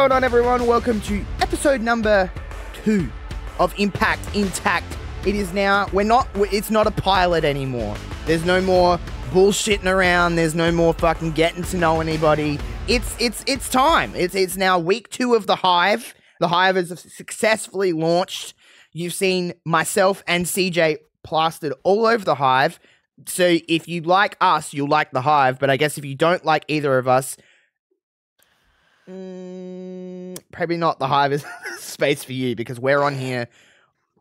going on, everyone? Welcome to episode number 2 of iMPACT intact. It is now, it's not a pilot anymore. There's no more bullshitting around. There's no more fucking getting to know anybody. It's time. It's now week 2 of the Hive. The Hive has successfully launched. You've seen myself and CJ plastered all over the Hive. So if you like us, you'll like the Hive. But I guess if you don't like either of us, probably not the Hive is space for you, because we're on here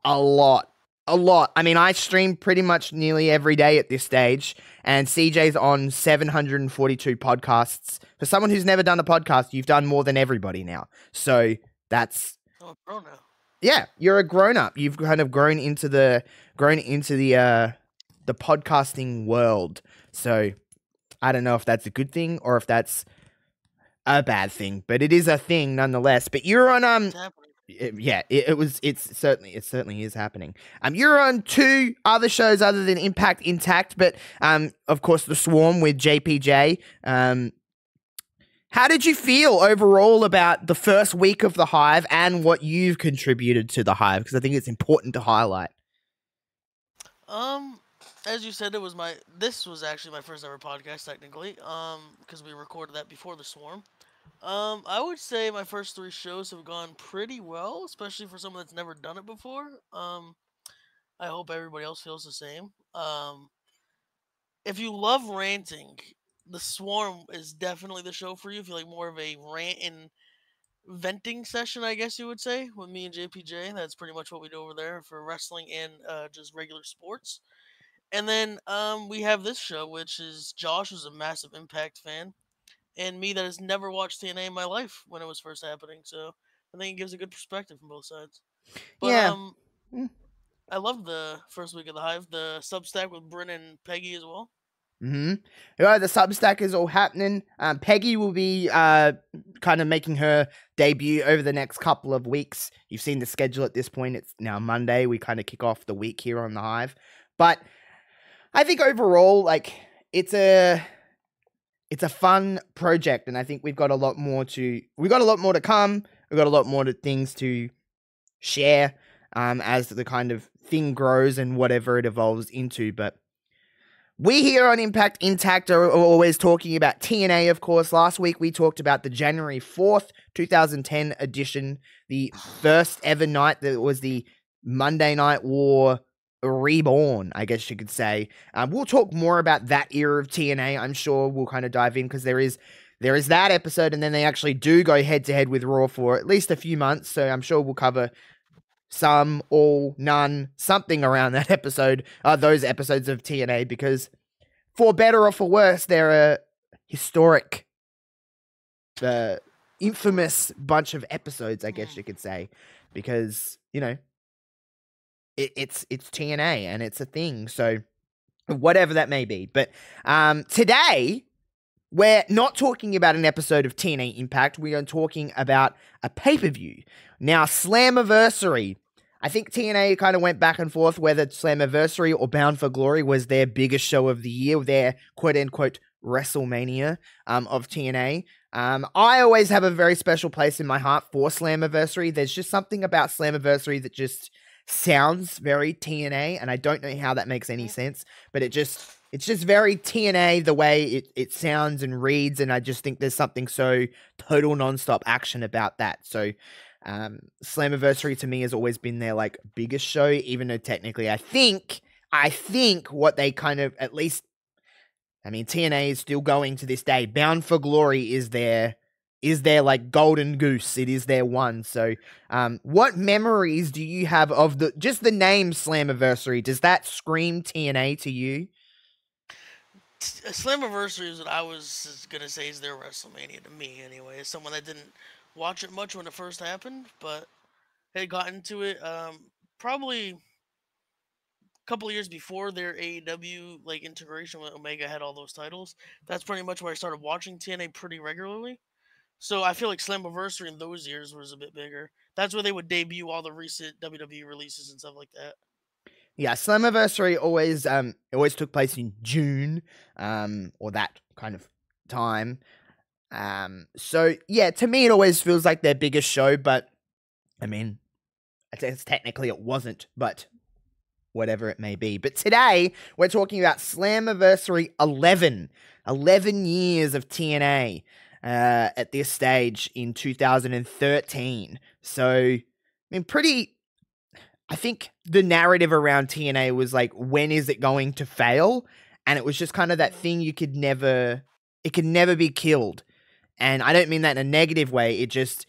a lot. I mean, I stream pretty much nearly every day at this stage, and CJ's on 742 podcasts. For someone who's never done a podcast, you've done more than everybody now. So that's... I'm a grown up. Yeah, you're a grown up. You've kind of grown into the podcasting world. So I don't know if that's a good thing or if that's a bad thing, but it is a thing nonetheless. But you're on it certainly is happening. You're on 2 other shows other than iMPACT intact, but of course the Swarm with JPJ. How did you feel overall about the first week of the Hive and what you've contributed to the Hive? Because I think it's important to highlight. As you said, this was actually my first ever podcast technically. Because we recorded that before the Swarm. I would say my first 3 shows have gone pretty well, especially for someone that's never done it before. I hope everybody else feels the same. If you love ranting, the Swarm is definitely the show for you. If you like more of a rant and venting session, I guess you would say, with me and JPJ. That's pretty much what we do over there for wrestling and just regular sports. And then we have this show, which is Josh, who's a massive iMPACT fan, and me that has never watched TNA in my life when it was first happening. So I think it gives a good perspective from both sides. But Yeah. I love the first week of the Hive, the Substack with Bryn and Peggy as well. Yeah, the Substack is all happening. Peggy will be kind of making her debut over the next couple of weeks. You've seen the schedule at this point. It's now Monday. We kind of kick off the week here on the Hive. But I think overall, like, it's a fun project, and I think we've got a lot more to come. We've got a lot more things to share as the kind of thing grows and whatever it evolves into. But we here on iMPACT intact are always talking about TNA, of course. Last week we talked about the January 4th, 2010 edition, the first ever night that was the Monday Night War reborn, I guess you could say. We'll talk more about that era of TNA. I'm sure we'll kind of dive in, because there is that episode, and then they actually do go head-to-head with Raw for at least a few months, so I'm sure we'll cover some, all, none, something around that episode, those episodes of TNA, because for better or for worse, they're a historic, infamous bunch of episodes, I guess you could say, because, you know, it's TNA and it's a thing, so whatever that may be. But today, we're not talking about an episode of TNA iMPACT. We are talking about a pay-per-view. Now, Slammiversary. I think TNA kind of went back and forth whether Slammiversary or Bound for Glory was their biggest show of the year, their quote-unquote WrestleMania of TNA. I always have a very special place in my heart for Slammiversary. There's just something about Slammiversary that just sounds very TNA, and I don't know how that makes any sense, but it's just very TNA the way it sounds and reads, and I just think there's something so total nonstop action about that. So Slammiversary to me has always been their like biggest show, even though technically I think what they kind of, at least, I mean, TNA is still going to this day. Bound for Glory is their like golden goose. It is their one. So what memories do you have of just the name Slammiversary? Does that scream TNA to you? Slammiversary is what I was gonna say is their WrestleMania to me anyway. As someone that didn't watch it much when it first happened, but had got into it probably a couple of years before their AEW like integration with Omega had all those titles. That's pretty much where I started watching TNA pretty regularly. So I feel like Slammiversary in those years was a bit bigger. That's where they would debut all the recent WWE releases and stuff like that. Yeah, Slammiversary always took place in June, or that kind of time. So yeah, to me it always feels like their biggest show, but I mean, I guess technically it wasn't, but whatever it may be. But today we're talking about Slammiversary 11, 11 years of TNA at this stage in 2013. So, I mean, I think the narrative around TNA was like, when is it going to fail? And it was just kind of that thing it could never be killed. And I don't mean that in a negative way. It just,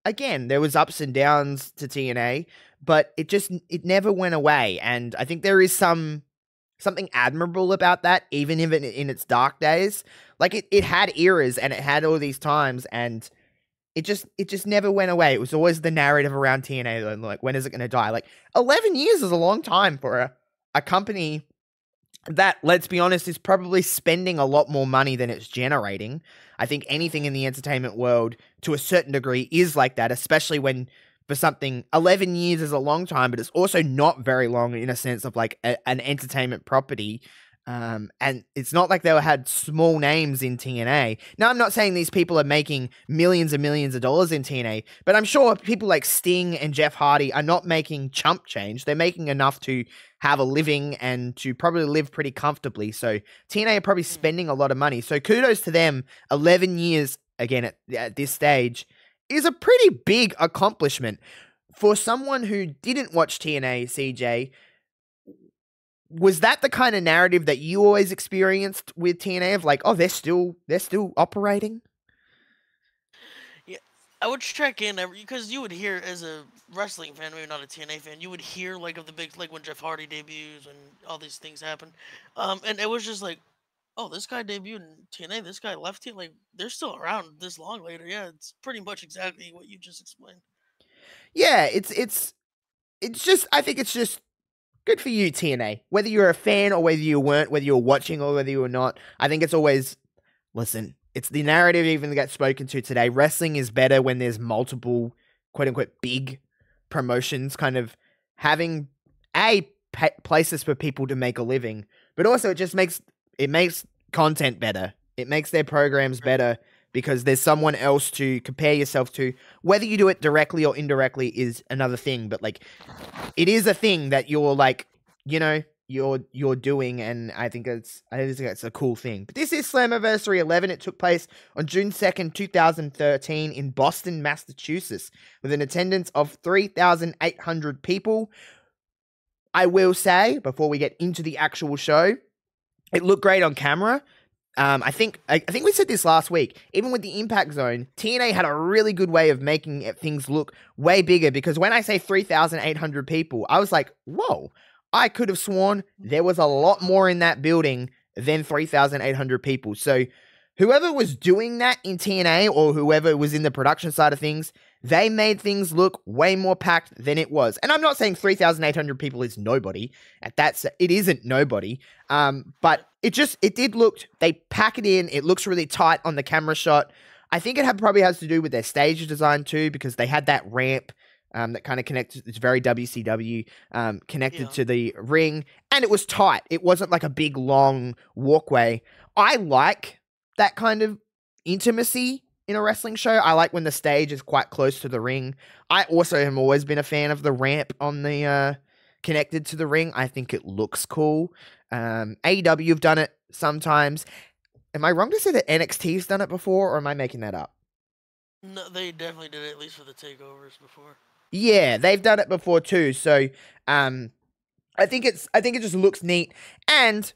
again, there was ups and downs to TNA, but it never went away. And I think there is something admirable about that, even in its dark days. Like it had eras and it had all these times, and it just never went away. It was always the narrative around TNA, like, when is it going to die? Like 11 years is a long time for a company that, let's be honest, is probably spending a lot more money than it's generating. I think anything in the entertainment world, to a certain degree, is like that, especially when, for something, 11 years is a long time, but it's also not very long in a sense of like an entertainment property. And it's not like they had small names in TNA. Now, I'm not saying these people are making millions and millions of dollars in TNA, but I'm sure people like Sting and Jeff Hardy are not making chump change. They're making enough to have a living and to probably live pretty comfortably. So TNA are probably spending a lot of money. So kudos to them. 11 years, again, at this stage, is a pretty big accomplishment. For someone who didn't watch TNA, CJ, was that the kind of narrative that you always experienced with TNA, of like, oh, they're still operating? Yeah, I would check in because you would hear, as a wrestling fan, maybe not a TNA fan, you would hear like of the big, like when Jeff Hardy debuts and all these things happen, and it was just like, oh, this guy debuted in TNA, this guy left here, like they're still around this long later. Yeah, it's pretty much exactly what you just explained. Yeah, it's just, I think it's just good for you, TNA. Whether you're a fan or whether you weren't, whether you were watching or whether you were not, I think it's always, listen, it's the narrative even that gets spoken to today. Wrestling is better when there's multiple, quote-unquote, big promotions kind of having, places for people to make a living, but also it makes content better. It makes their programs better because there's someone else to compare yourself to. Whether you do it directly or indirectly is another thing, but like, it is a thing that you're like, you're doing, and I think it's a cool thing. But this is Slammiversary 11. It took place on June 2nd, 2013 in Boston, Massachusetts, with an attendance of 3,800 people. I will say, before we get into the actual show, it looked great on camera. I think we said this last week. Even with the impact zone, TNA had a really good way of making things look way bigger, because when I say 3,800 people, I was like, whoa, I could have sworn there was a lot more in that building than 3,800 people. So whoever was doing that in TNA, or whoever was in the production side of things, they made things look way more packed than it was. And I'm not saying 3,800 people is nobody. It isn't nobody. But it did look, they pack it in. It looks really tight on the camera shot. I think it probably has to do with their stage design too, because they had that ramp that kind of connected. It's very WCW, connected to the ring, and it was tight. It wasn't like a big long walkway. I like that kind of intimacy in a wrestling show. I like when the stage is quite close to the ring. I also have always been a fan of the ramp on the connected to the ring. I think it looks cool. AEW have done it sometimes. Am I wrong to say that NXT's done it before, or am I making that up? No, they definitely did it, at least for the takeovers before. Yeah, they've done it before too. So, I think it just looks neat, and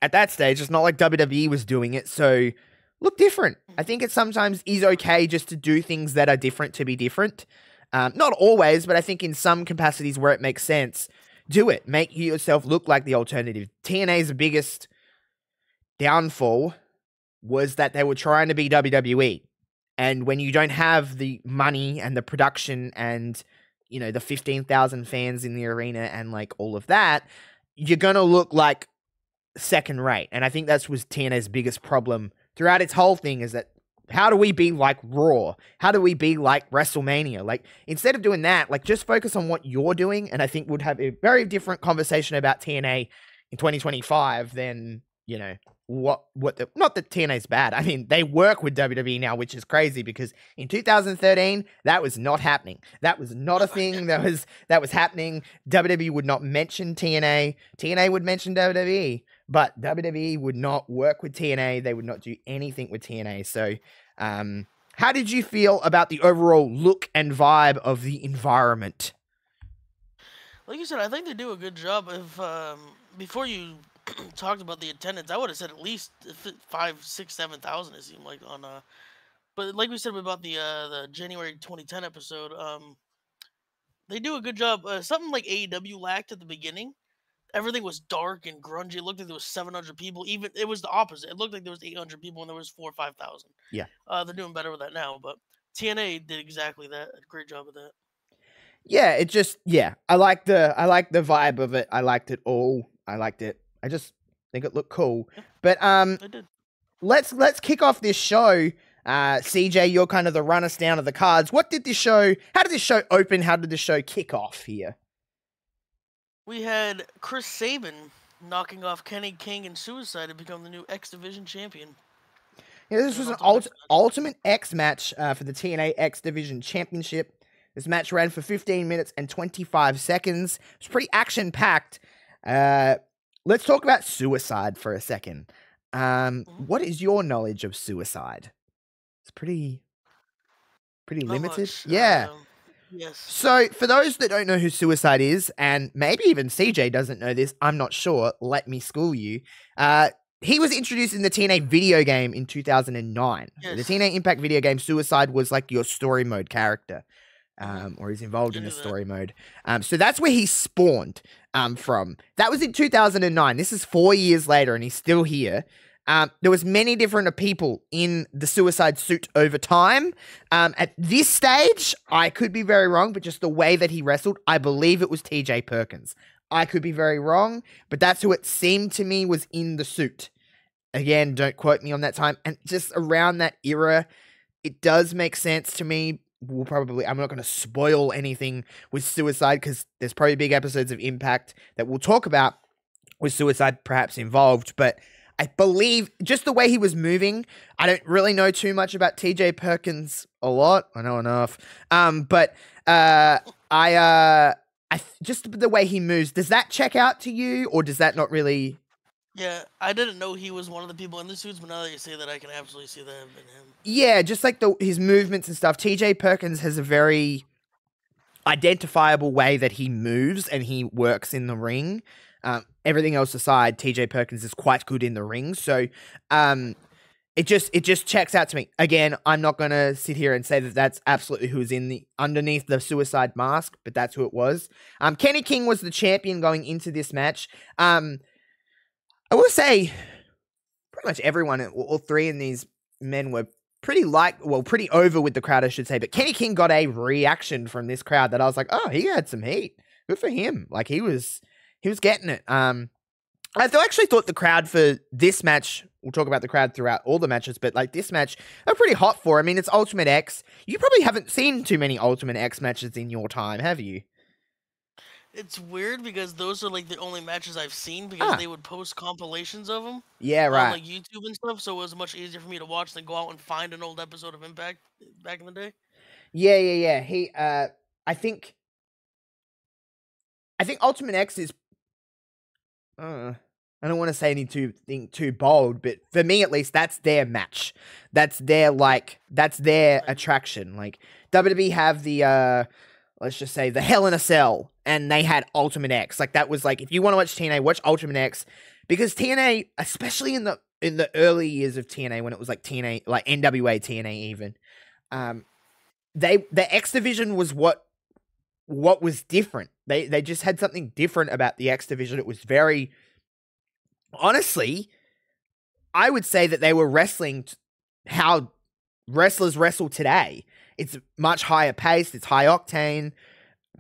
at that stage, it's not like WWE was doing it, so look different. I think it sometimes is okay just to do things that are different to be different. Not always, but I think in some capacities where it makes sense, do it. Make yourself look like the alternative. TNA's biggest downfall was that they were trying to be WWE. And when you don't have the money and the production and, the 15,000 fans in the arena and like all of that, you're going to look like second rate. And I think that was TNA's biggest problem throughout its whole thing, is that how do we be like Raw? How do we be like WrestleMania? Like, instead of doing that, like, just focus on what you're doing. And I think we'd have a very different conversation about TNA in 2025 than, not that TNA's bad. I mean, they work with WWE now, which is crazy because in 2013 that was not happening. That was not a thing that was happening. WWE would not mention TNA. TNA would mention WWE, but WWE would not work with TNA. They would not do anything with TNA. So, how did you feel about the overall look and vibe of the environment? Like you said, I think they do a good job. If before you talked about the attendance, I would have said at least 5, 6, 7,000. It seemed like on but like we said about the January 2010 episode, they do a good job. Something like AEW lacked at the beginning. Everything was dark and grungy. It looked like there was 700 people. Even it was the opposite. It looked like there was 800 people and there was 4 or 5,000. Yeah. They're doing better with that now, but TNA did exactly that. Great job with that. Yeah, it just I like the vibe of it. I liked it all. I liked it. I just think it looked cool. Yeah, but I did. let's kick off this show. CJ, you're kind of the run us down of the cards. How did this show open? How did the show kick off here? We had Chris Sabin knocking off Kenny King and Suicide to become the new X Division champion. Yeah, this was an Ultimate X match for the TNA X Division Championship. This match ran for 15 minutes and 25 seconds. It's pretty action-packed. Let's talk about Suicide for a second. What is your knowledge of Suicide? It's pretty limited. Yeah. Yes. So, for those that don't know who Suicide is, and maybe even CJ doesn't know this, I'm not sure. Let me school you. He was introduced in the TNA video game in 2009. Yes. The TNA iMPACT video game, Suicide was like your story mode character. Or he's involved in the story mode. So that's where he spawned from. That was in 2009. This is 4 years later, and he's still here. There was many different people in the Suicide suit over time. At this stage, I could be very wrong, but just the way that he wrestled, I believe it was TJ Perkins. I could be very wrong, but that's who it seemed to me was in the suit. Again, don't quote me on that time. And just around that era, it does make sense to me. I'm not going to spoil anything with Suicide because there's probably big episodes of iMPACT that we'll talk about with Suicide perhaps involved, but I believe just the way he was moving, I don't really know too much about TJ Perkins a lot. I know enough. But just the way he moves, does that check out to you or does that not really? Yeah, I didn't know he was one of the people in the suits, but now that you say that, I can absolutely see that have been him. Yeah, just like his movements and stuff. TJ Perkins has a very identifiable way that he moves and he works in the ring. Everything else aside, TJ Perkins is quite good in the ring. So it just checks out to me. Again, I'm not going to sit here and say that that's absolutely who's underneath the Suicide mask, but that's who it was. Kenny King was the champion going into this match. I will say, pretty much everyone, all three of these men were pretty over with the crowd, I should say. But Kenny King got a reaction from this crowd that I was like, oh, he had some heat. Good for him. Like he was getting it. I actually thought the crowd for this match, we'll talk about the crowd throughout all the matches, but like this match, they're pretty hot for. I mean, it's Ultimate X. You probably haven't seen too many Ultimate X matches in your time, have you? It's weird because those are like the only matches I've seen because they would post compilations of them. Yeah, right. On like YouTube and stuff, so it was much easier for me to watch than go out and find an old episode of iMPACT back in the day. Yeah. He, I think Ultimate X is. I don't want to say anything too bold, but for me at least, that's their match. That's their attraction. Like WWE have the let's just say the Hell in a Cell, and they had Ultimate X. Like that was like, if you want to watch TNA, watch Ultimate X, because TNA, especially in the early years of TNA, when it was like TNA, like NWA TNA even, the X Division was what was different. They just had something different about the X Division. It was very, honestly, I would say that they were wrestling how wrestlers wrestle today. It's much higher paced. It's high octane.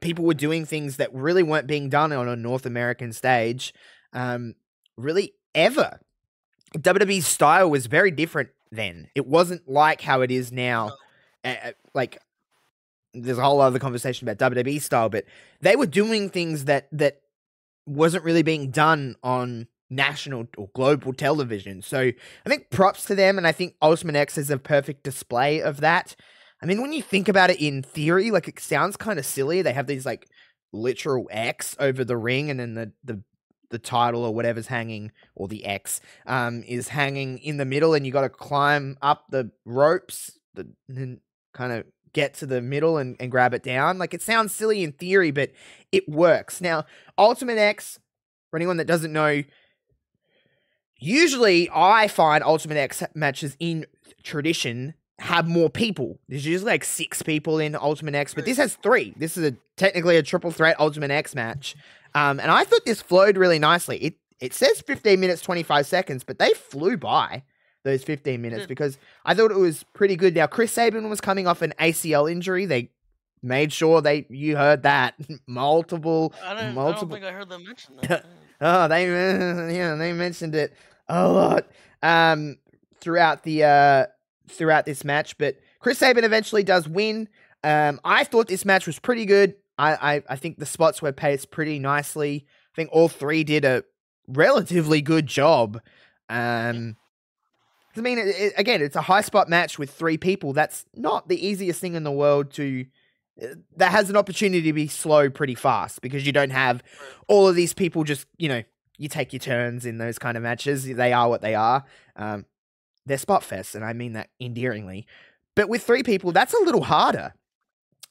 People were doing things that really weren't being done on a North American stage. Really ever. WWE's style was very different then. It wasn't like how it is now. Like, there's a whole other conversation about WWE style, but they were doing things that wasn't really being done on national or global television. So I think props to them, and I think Ultimate X is a perfect display of that. I mean, when you think about it in theory, like it sounds kind of silly. They have these like literal X over the ring, and then the title or whatever's hanging, or the X, is hanging in the middle, and you got to climb up the ropes, and kind of get to the middle and grab it down. Like, it sounds silly in theory, but it works. Now, Ultimate X, for anyone that doesn't know, usually I find Ultimate X matches in tradition have more people. There's usually like 6 people in Ultimate X, but this has 3. This is technically a triple threat Ultimate X match. And I thought this flowed really nicely. It says 15 minutes, 25 seconds, but they flew by those 15 minutes because I thought it was pretty good. Now, Chris Sabin was coming off an ACL injury. They made sure you heard that multiple. I don't think I heard them mention that. Oh, they mentioned it a lot throughout this match. But Chris Sabin eventually does win. I thought this match was pretty good. I think the spots were paced pretty nicely. I think all 3 did a relatively good job. I mean, again, it's a high spot match with 3 people. That's not the easiest thing in the world that has an opportunity to be slow pretty fast because you don't have all of these people just, you take your turns in those kind of matches. They are what they are. They're spot fests, and I mean that endearingly. But with 3 people, that's a little harder.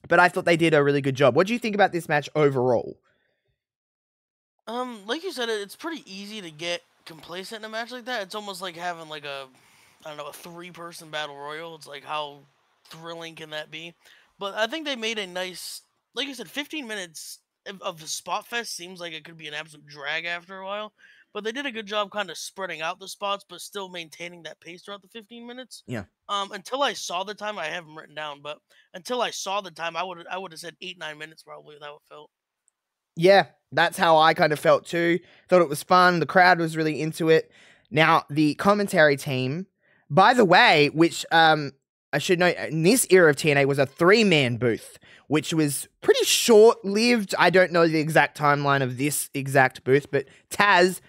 But I thought they did a really good job. What do you think about this match overall? Like you said, it's pretty easy to get complacent in a match like that. It's almost like having like a 3-person battle royal. It's like, how thrilling can that be? But I think they made a nice, like you said, 15 minutes of the spot fest seems like it could be an absolute drag after a while. But they did a good job kind of spreading out the spots, but still maintaining that pace throughout the 15 minutes. Yeah. Until I saw the time, I have them written down, but until I saw the time, I would have said 8-9 minutes probably. How it felt. Yeah, that's how I kind of felt too. Thought it was fun. The crowd was really into it. Now, the commentary team, by the way, which I should note, in this era of TNA was a 3-man booth, which was pretty short-lived. I don't know the exact timeline of this exact booth, but Taz,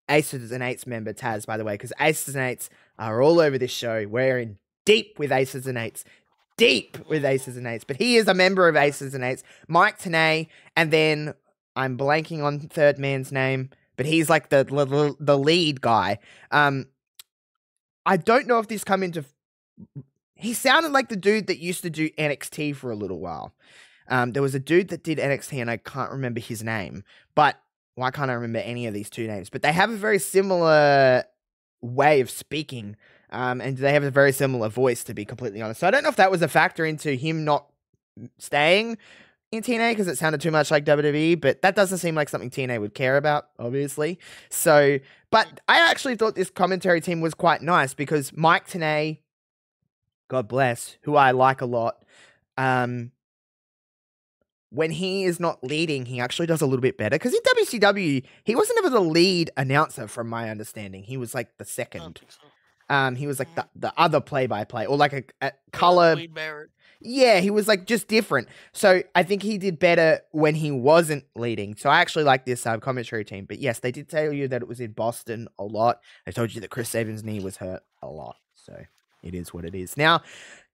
Aces and Eights member Taz, by the way, because Aces and Eights are all over this show. We're in deep with Aces and Eights. But he is a member of Aces and Eights. Mike Tenay, and then I'm blanking on third man's name, but he's like the lead guy. I don't know if this come into... He sounded like the dude that used to do NXT for a little while. There was a dude that did NXT, and I can't remember his name. But why can't I remember any of these 2 names? But they have a very similar way of speaking. And they have a very similar voice, to be completely honest. So I don't know if that was a factor into him not staying in TNA because it sounded too much like WWE, but that doesn't seem like something TNA would care about, obviously. So, but I actually thought this commentary team was quite nice because Mike Tenay, God bless, who I like a lot, when he is not leading, he actually does a little bit better. Because in WCW, he wasn't ever the lead announcer, from my understanding. He was like the second. He was like the other play-by-play, or like a color. Wade Barrett. Yeah, he was like just different. So I think he did better when he wasn't leading. So I actually like this commentary team. But yes, they did tell you that it was in Boston a lot. They told you that Chris Sabin's knee was hurt a lot. So it is what it is. Now,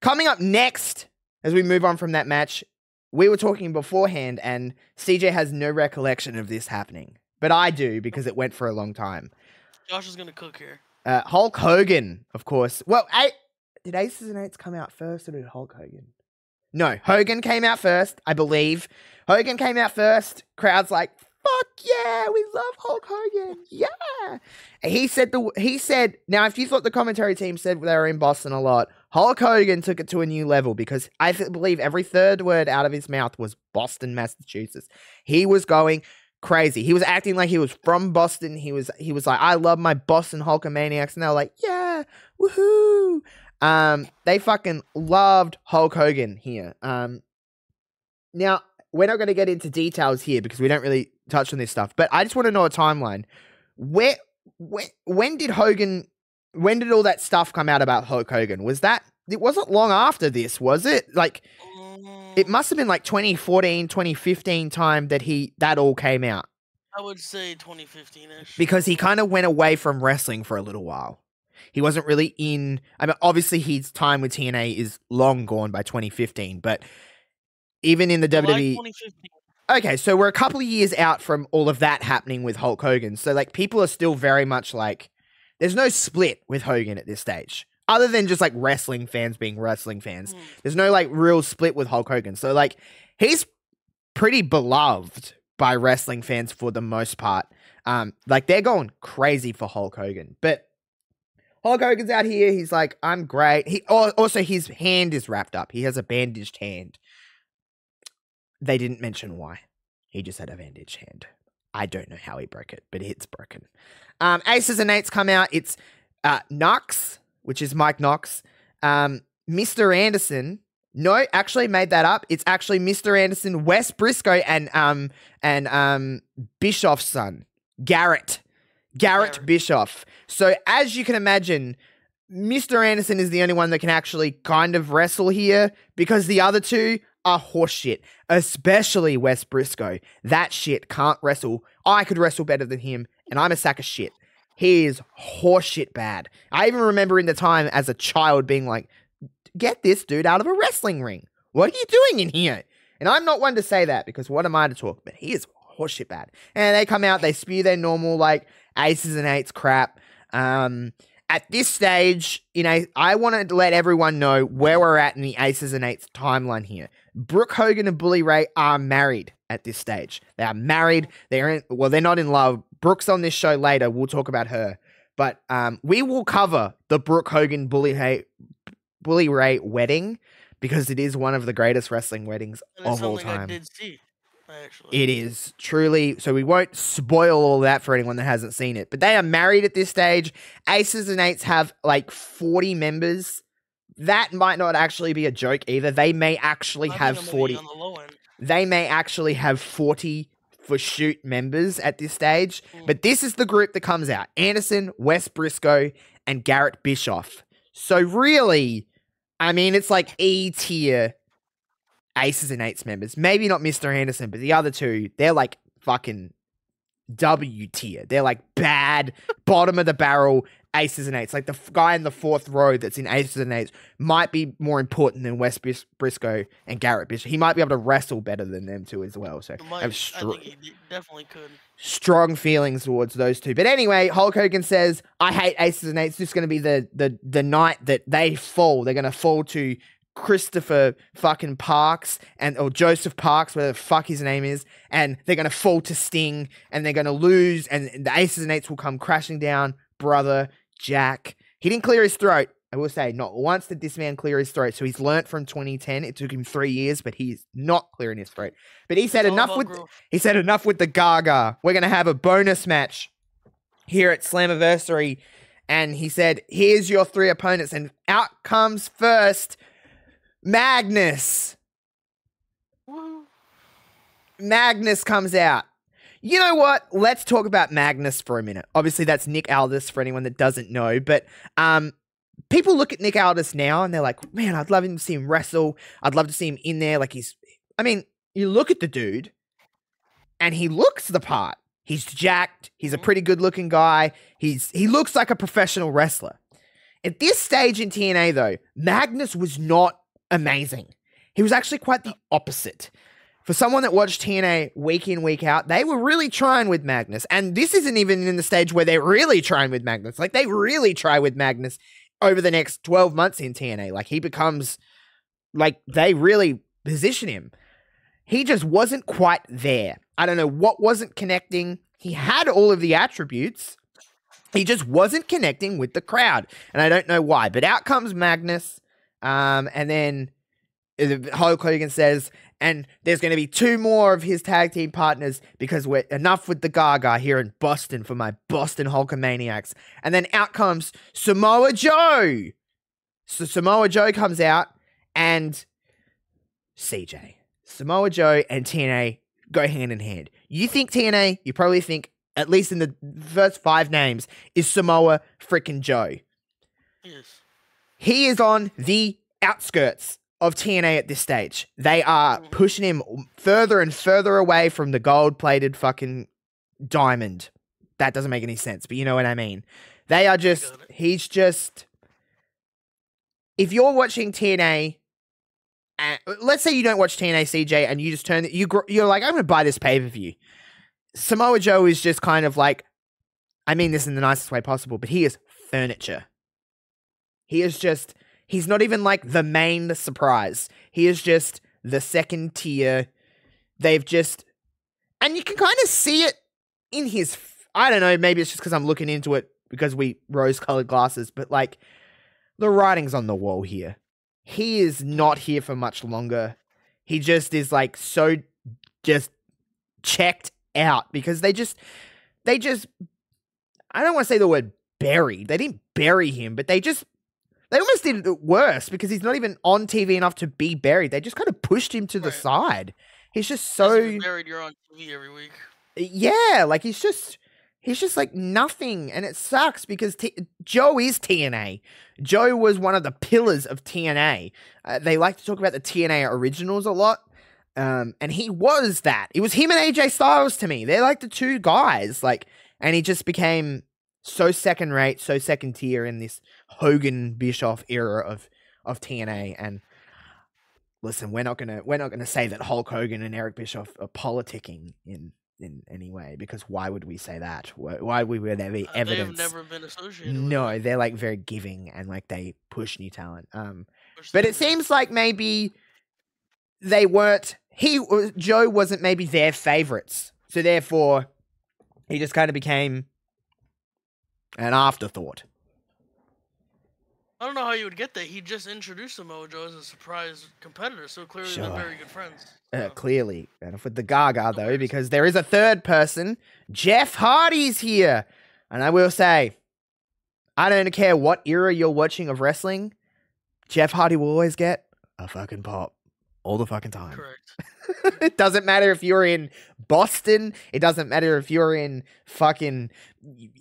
coming up next, as we move on from that match, we were talking beforehand, and CJ has no recollection of this happening. But I do, because it went for a long time. Josh is going to cook here. Hulk Hogan, of course. Well, did Aces and Eights come out first, or did Hulk Hogan? No, Hogan came out first, I believe. Hogan came out first. Crowd's like, fuck yeah, we love Hulk Hogan. Yeah. And he said, now if you thought the commentary team said they were in Boston a lot, Hulk Hogan took it to a new level because I believe every third word out of his mouth was Boston, Massachusetts. He was going crazy. He was acting like he was from Boston. He was like, I love my Boston Hulkamaniacs. And they were like, yeah, woohoo. They fucking loved Hulk Hogan here. Now, we're not going to get into details here because we don't really touch on this stuff, but I just want to know a timeline. When did all that stuff come out about Hulk Hogan? It wasn't long after this, was it? Like, it must have been like 2014, 2015 time that all came out. I would say 2015-ish. because he kind of went away from wrestling for a little while. He wasn't really in. I mean, obviously his time with TNA is long gone by 2015, but even in the July WWE. 2015. Okay, so we're a couple of years out from all of that happening with Hulk Hogan. So like people are still very much like, there's no split with Hogan at this stage. Other than just like wrestling fans being wrestling fans. There's no like real split with Hulk Hogan. So like he's pretty beloved by wrestling fans for the most part. Like they're going crazy for Hulk Hogan. But Hulk Hogan's out here. He's like, I'm great. Also his hand is wrapped up. He has a bandaged hand. They didn't mention why. He just had a bandaged hand. I don't know how he broke it, but it's broken. Aces and Eights come out. It's Knox, which is Mike Knox. Mr. Anderson. No, actually made that up. It's actually Mr. Anderson, Wes Briscoe, and Bischoff's son, Garrett Bischoff. So as you can imagine, Mr. Anderson is the only one that can actually kind of wrestle here because the other two are horseshit, especially Wes Briscoe. That shit can't wrestle. I could wrestle better than him, and I'm a sack of shit. He is horseshit bad. I even remember in the time as a child being like, get this dude out of a wrestling ring. What are you doing in here? And I'm not one to say that because what am I to talk? But he is horseshit bad. And they come out, they spew their normal like Aces and Eights crap. At this stage, I want to let everyone know where we're at in the Aces and Eights timeline here. Brooke Hogan and Bully Ray are married at this stage. They are married. They're not in love. Brooke's on this show later. We'll talk about her. But we will cover the Brooke Hogan Bully Ray wedding because it is one of the greatest wrestling weddings of all time. I did see, actually. It is truly, so we won't spoil all that for anyone that hasn't seen it. But they are married at this stage. Aces and Eights have like 40 members. That might not actually be a joke either. They may actually have 40. On the low end. They may actually have 40 for shoot members at this stage. But this is the group that comes out. Anderson, Wes Briscoe, and Garrett Bischoff. So really, I mean, it's like E tier Aces and Eights members. Maybe not Mr. Anderson, but the other two, they're like fucking W tier. They're like bad, bottom of the barrel Aces and Eights. Like the guy in the fourth row that's in Aces and Eights might be more important than Wes Briscoe and Garrett Bishop. He might be able to wrestle better than them two as well. So I think he definitely could. Strong feelings towards those two. But anyway, Hulk Hogan says, I hate Aces and Eights. This is going to be the night that they fall. They're going to fall to Christopher fucking Parks or Joseph Parks, whatever the fuck his name is, and they're going to fall to Sting, and they're going to lose, and the Aces and Eights will come crashing down. Brother Jack, he didn't clear his throat. I will say, not once did this man clear his throat. So he's learnt from 2010. It took him 3 years, but he's not clearing his throat. But he said enough with the Gaga. We're gonna have a bonus match here at Slammiversary, and he said, "Here's your 3 opponents." And out comes first Magnus. Woo. Magnus comes out. You know what? Let's talk about Magnus for a minute. Obviously, that's Nick Aldis for anyone that doesn't know. But people look at Nick Aldis now and they're like, man, I'd love to see him wrestle. I'd love to see him in there. Like you look at the dude and he looks the part. He's jacked. He's a pretty good looking guy. He looks like a professional wrestler. At this stage in TNA though, Magnus was not amazing. He was actually quite the opposite. For someone that watched TNA week in, week out, they were really trying with Magnus. And this isn't even in the stage where they're really trying with Magnus. Like, they really try with Magnus over the next 12 months in TNA. Like, he becomes, like, they really position him. He just wasn't quite there. I don't know what wasn't connecting. He had all of the attributes. He just wasn't connecting with the crowd. And I don't know why. But out comes Magnus. And then Hulk Hogan says, and there's going to be 2 more of his tag team partners because we're enough with the Gaga here in Boston for my Boston Hulkamaniacs. And then out comes Samoa Joe. So Samoa Joe comes out and CJ. Samoa Joe and TNA go hand in hand. You think TNA, you probably think, at least in the first 5 names, is Samoa frickin' Joe. Yes. He is on the outskirts of TNA at this stage. They are pushing him further and further away from the gold-plated fucking diamond. That doesn't make any sense, but you know what I mean. They are just, he's just, if you're watching TNA, let's say you don't watch TNA CJ and you just turn, you're like, I'm going to buy this pay-per-view. Samoa Joe is just kind of like, I mean this in the nicest way possible, but he is furniture. He is just, he's not even like the main surprise. He is just the second tier. They've just, and you can kind of see it in his, I don't know, maybe it's just because I'm looking into it because we rose-colored glasses, but like, the writing's on the wall here. He is not here for much longer. He just is like so just checked out because they just, I don't want to say the word buried. They didn't bury him, but they almost did it worse because he's not even on TV enough to be buried. They just kind of pushed him to the side. He's just so buried. You're on TV every week. Yeah, like he's just like nothing, and it sucks because Joe is TNA. Joe was one of the pillars of TNA. They like to talk about the TNA originals a lot, and he was that. It was him and AJ Styles to me. They're like the two guys, like, and he just became so second rate, so second tier in this Hogan Bischoff era of TNA. And listen, we're not gonna say that Hulk Hogan and Eric Bischoff are politicking in any way, because why would we say that? Why would there be evidence? They've never been associated No, with it. they're like very giving and like they push new talent. But it seems like maybe they weren't. Joe wasn't maybe their favorites, so therefore he just kind of became an afterthought. I don't know how you would get that. He just introduced Samoa Joe as a surprise competitor, so clearly they're very good friends. Clearly. And with the Gaga, though, because there is a third person. Jeff Hardy's here. And I will say, I don't care what era you're watching of wrestling, Jeff Hardy will always get a fucking pop. All the fucking time. Correct. It doesn't matter if you're in Boston. It doesn't matter if you're in fucking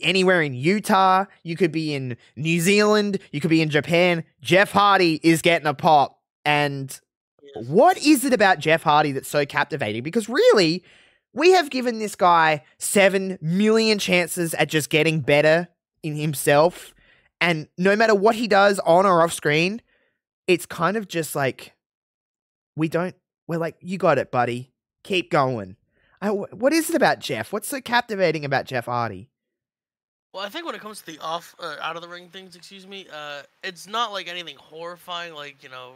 anywhere in Utah. You could be in New Zealand. You could be in Japan. Jeff Hardy is getting a pop. And what is it about Jeff Hardy that's so captivating? Because really, we have given this guy 7 million chances at just getting better in himself. And no matter what he does on or off screen, it's kind of just like, we're like, you got it, buddy. Keep going. What is it about Jeff? What's so captivating about Jeff Hardy? Well, I think when it comes to the out of the ring things, it's not like anything horrifying, like, you know,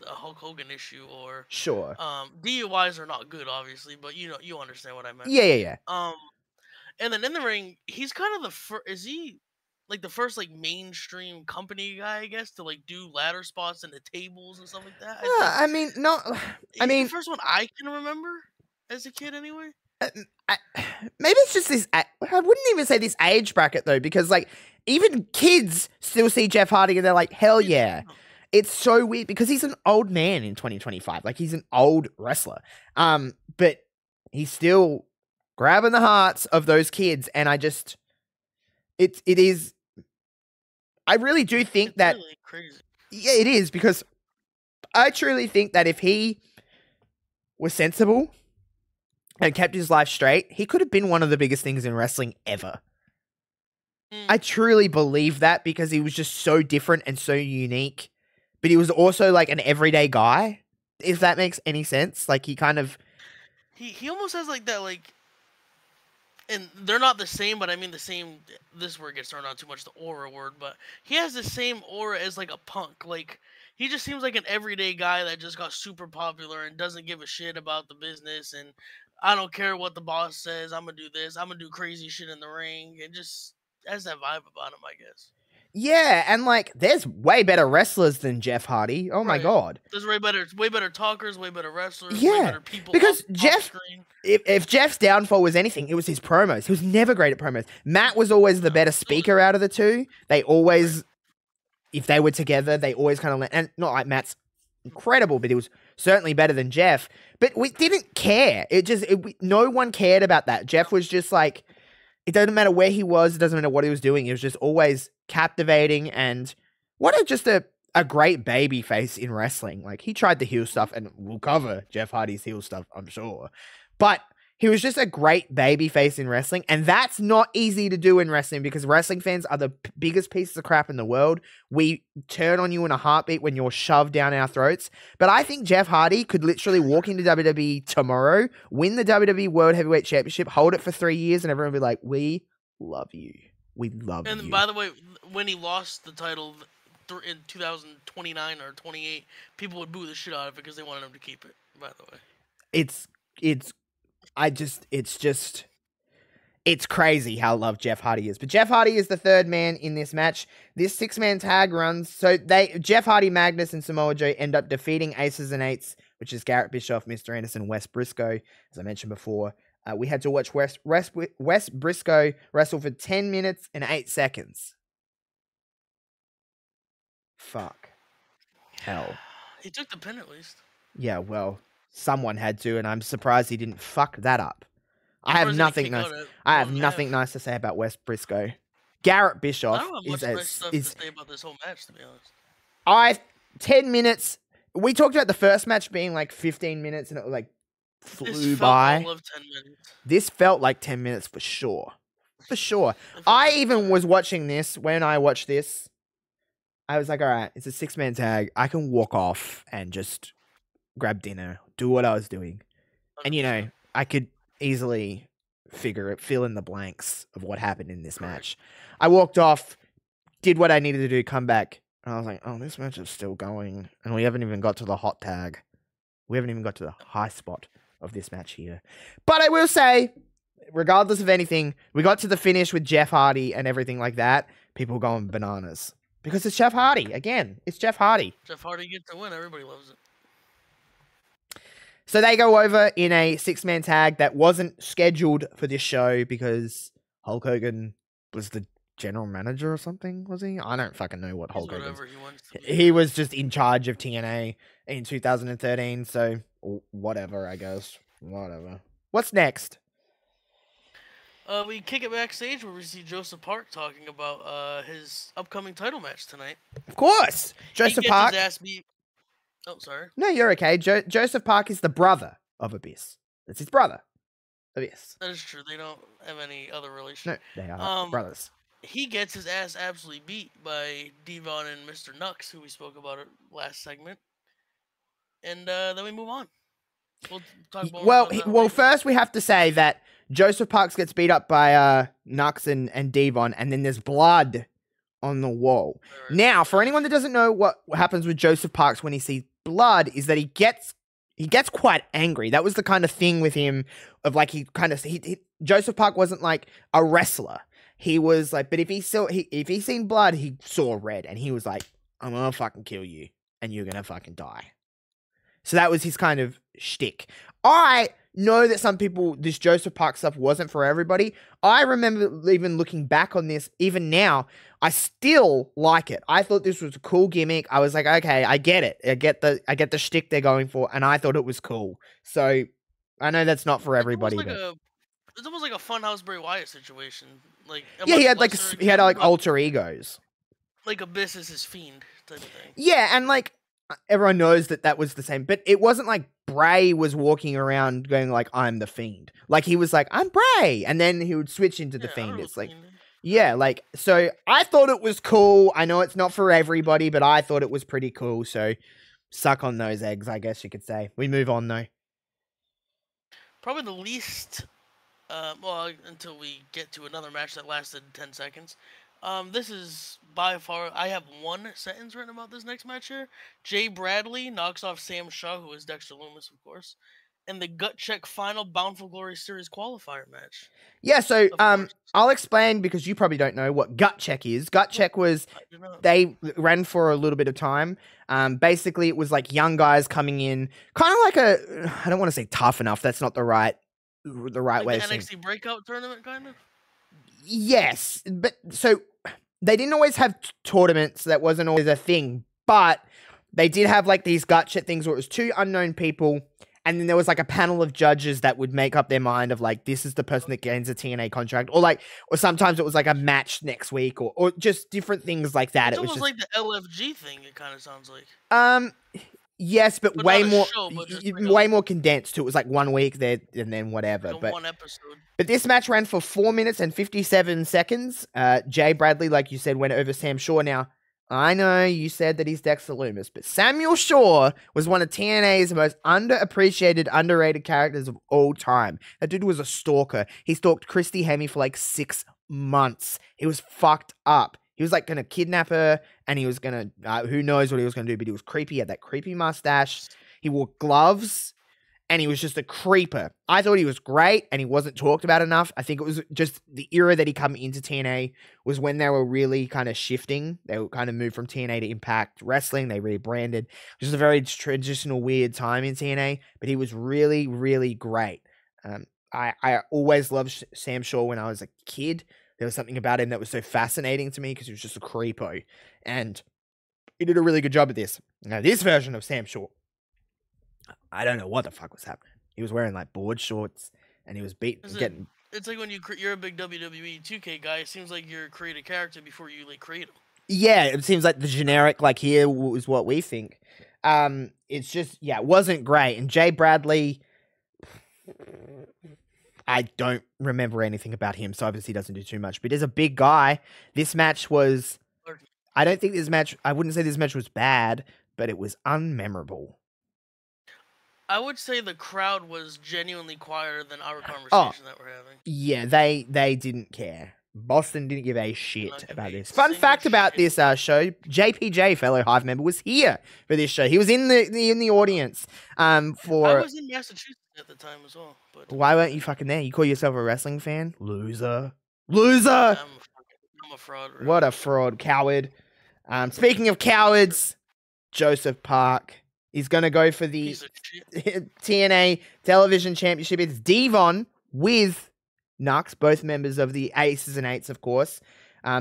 a Hulk Hogan issue or sure. DUIs are not good, obviously, but you understand what I meant. Yeah. And then in the ring, he's kind of the first. Is he like the first like mainstream company guy, I guess, to like do ladder spots and the tables and stuff like that? I mean, the first one I can remember as a kid, anyway. Maybe it's just this. I wouldn't even say this age bracket though, because like even kids still see Jeff Hardy and they're like, hell yeah. It's so weird because he's an old man in 2025. Like he's an old wrestler. But he's still grabbing the hearts of those kids, and it is. I really do think it's that really crazy. Yeah, it is, because I truly think that if he was sensible and kept his life straight, he could have been one of the biggest things in wrestling ever. I truly believe that, because he was just so different and so unique, but he was also like an everyday guy, if that makes any sense. Like he kind of... He almost has like that, like, and they're not the same, but I mean the same, this word gets thrown out too much, the aura word, but he has the same aura as like a punk. Like, he just seems like an everyday guy that just got super popular and doesn't give a shit about the business, and I don't care what the boss says, I'm gonna do this, I'm gonna do crazy shit in the ring, and just has that vibe about him, I guess. Yeah, and like, there's way better wrestlers than Jeff Hardy. Oh my god. There's way better talkers, way better wrestlers, yeah, way better people. Because Jeff, if Jeff's downfall was anything, it was his promos. He was never great at promos. Matt was always the better speaker out of the two. They always, if they were together, they always kind of, and not like Matt's incredible, but he was certainly better than Jeff. But we didn't care. No one cared about that. Jeff was just like, it doesn't matter where he was, it doesn't matter what he was doing. It was just always captivating, and just a great baby face in wrestling. Like, he tried the heel stuff, and we'll cover Jeff Hardy's heel stuff, I'm sure. But He was just a great babyface in wrestling, and that's not easy to do in wrestling because wrestling fans are the biggest pieces of crap in the world. We turn on you in a heartbeat when you're shoved down our throats. But I think Jeff Hardy could literally walk into WWE tomorrow, win the WWE World Heavyweight Championship, hold it for 3 years, and everyone will be like, we love you. We love you. And by the way, when he lost the title in 2029 or 28, people would boo the shit out of it because they wanted him to keep it, by the way. It's crazy how loved Jeff Hardy is. But Jeff Hardy is the third man in this match. This 6-man tag runs. So Jeff Hardy, Magnus, and Samoa Joe end up defeating Aces and Eights, which is Garrett Bischoff, Mr. Anderson, Wes Briscoe, as I mentioned before. We had to watch Wes Briscoe wrestle for 10 minutes and 8 seconds. Fuck. Hell. He took the pin at least. Yeah, well, someone had to, and I'm surprised he didn't fuck that up. I have nothing nice to say about Wes Briscoe. Garrett Bischoff I don't have much nice stuff to say about this whole match, to be honest. 10 minutes. We talked about the first match being like 15 minutes, and it like flew by. All of 10 minutes. This felt like 10 minutes for sure. For sure. I even was watching this. When I watched this, I was like, all right, it's a 6-man tag. I can walk off and just grab dinner, do what I was doing. 100%. And, you know, I could easily fill in the blanks of what happened in this match. I walked off, did what I needed to do, come back. And I was like, oh, this match is still going. And we haven't even got to the hot tag. We haven't even got to the high spot of this match here. But I will say, regardless of anything, we got to the finish with Jeff Hardy and everything like that. People going bananas. Because it's Jeff Hardy. Again, it's Jeff Hardy. Jeff Hardy gets to win. Everybody loves it. So they go over in a 6-man tag that wasn't scheduled for this show because Hulk Hogan was the general manager or something, was he? I don't fucking know what Hulk Hogan was. He was just in charge of TNA in 2013, so whatever, I guess. Whatever. What's next? We kick it backstage where we see Joseph Park talking about his upcoming title match tonight. Of course! Joseph Park. His ass beat. Oh, sorry. No, you're okay. Joseph Park is the brother of Abyss. That's his brother. Abyss. That is true. They don't have any other relation. No, they are brothers. He gets his ass absolutely beat by Devon and Mr. Nux, who we spoke about it last segment. And then we move on. We'll talk more first we have to say that Joseph Parks gets beat up by Nux and Devon, and then there's blood on the wall. Right. Now, for anyone that doesn't know what happens with Joseph Parks when he sees blood, is that he gets quite angry. That was the kind of thing with him of like Joseph Park wasn't like a wrestler. He was like, but if he seen blood, he saw red, and he was like, I'm gonna fucking kill you, and you're gonna fucking die. So that was his kind of shtick. I know that some people, this Joseph Park stuff wasn't for everybody. I remember even looking back on this, even now, I still like it. I thought this was a cool gimmick. I was like, okay, I get it. I get the shtick they're going for, and I thought it was cool. So I know that's not for everybody. It's almost like a Funhouse Bray Wyatt situation. Like he had alter egos. Like Abyss is his fiend type of thing. Yeah, and like everyone knows that was the same, but it wasn't like Bray was walking around going like, I'm the Fiend. Like he was like, I'm Bray, and then he would switch into the Fiend. It's like, yeah, like, so I thought it was cool. I know it's not for everybody, but I thought it was pretty cool. So suck on those eggs, I guess you could say. We move on though. Probably the least, until we get to another match that lasted 10 seconds. This is by far, I have one sentence written about this next match here. Jay Bradley knocks off Sam Shaw, who is Dexter Lumis, of course, in the Gut Check final Bountiful Glory Series qualifier match. Yeah, so I'll explain because you probably don't know what Gut Check is. Gut Check was, they ran for a little bit of time. Basically, it was like young guys coming in, kind of like I don't want to say tough enough. That's not the right way of saying. NXT Breakout Tournament, kind of? Yes, but so they didn't always have tournaments. That wasn't always a thing, but they did have like these gut check things where it was 2 unknown people, and then there was like a panel of judges that would make up their mind of like, this is the person that gains a TNA contract, or sometimes it was like a match next week, or just different things like that. It's almost like the LFG thing. It kind of sounds like. Yes, but But way not a more, show, but just like way more condensed too. It was like 1 week there and then whatever. a one episode. But this match ran for 4 minutes and 57 seconds. Jay Bradley, like you said, went over Sam Shaw. Now, I know you said that he's Dexter Loomis, but Samuel Shaw was one of TNA's most underappreciated, underrated characters of all time. That dude was a stalker. He stalked Christy Hemme for like 6 months. He was fucked up. He was like going to kidnap her, and he was going to, who knows what he was going to do, but he was creepy. He had that creepy mustache. He wore gloves. And he was just a creeper. I thought he was great, and he wasn't talked about enough. I think it was just the era that he come into TNA was when they were really kind of shifting. They were kind of moved from TNA to Impact Wrestling. They rebranded. It was a very traditional, weird time in TNA, but he was really, really great. I always loved Sam Shaw when I was a kid. There was something about him that was so fascinating to me because he was just a creepo. And he did a really good job at this. Now, this version of Sam Shaw, I don't know what the fuck was happening. He was wearing like board shorts and he was getting. It's like when you're a big WWE 2K guy. It seems like you create a character before you like create him. Yeah, it seems like the generic like here was what we think. It's just it wasn't great. And Jay Bradley, I don't remember anything about him, so obviously he doesn't do too much. But he's a big guy. This match was. I don't think this match. I wouldn't say this match was bad, but it was unmemorable. I would say the crowd was genuinely quieter than our conversation that we're having. Yeah, they didn't care. Boston didn't give a shit about this. Fun fact about this show: JPJ, fellow Hive member, was here for this show. He was in the audience. For I was in Massachusetts at the time as well. But why weren't you fucking there? You call yourself a wrestling fan? Loser. I'm a fraud. Really. What a fraud, coward. Speaking of cowards, Joseph Park. He's going to go for the TNA Television Championship. It's Devon with Nux, both members of the Aces and Eights, of course.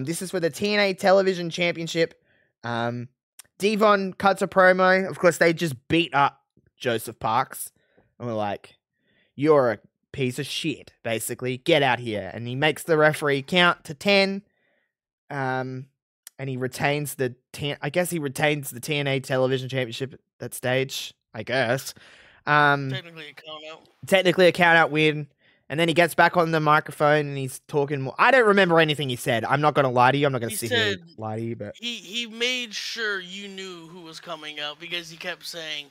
This is for the TNA Television Championship. Devon cuts a promo. Of course, they just beat up Joseph Parks. And we're like, you're a piece of shit, basically. Get out here. And he makes the referee count to 10. And he retains the TNA Television Championship at that stage, I guess. Technically a count out win. And then he gets back on the microphone and he's talking more. I don't remember anything he said. I'm not going to lie to you. I'm not going to sit here and lie to you. But he made sure you knew who was coming out because he kept saying,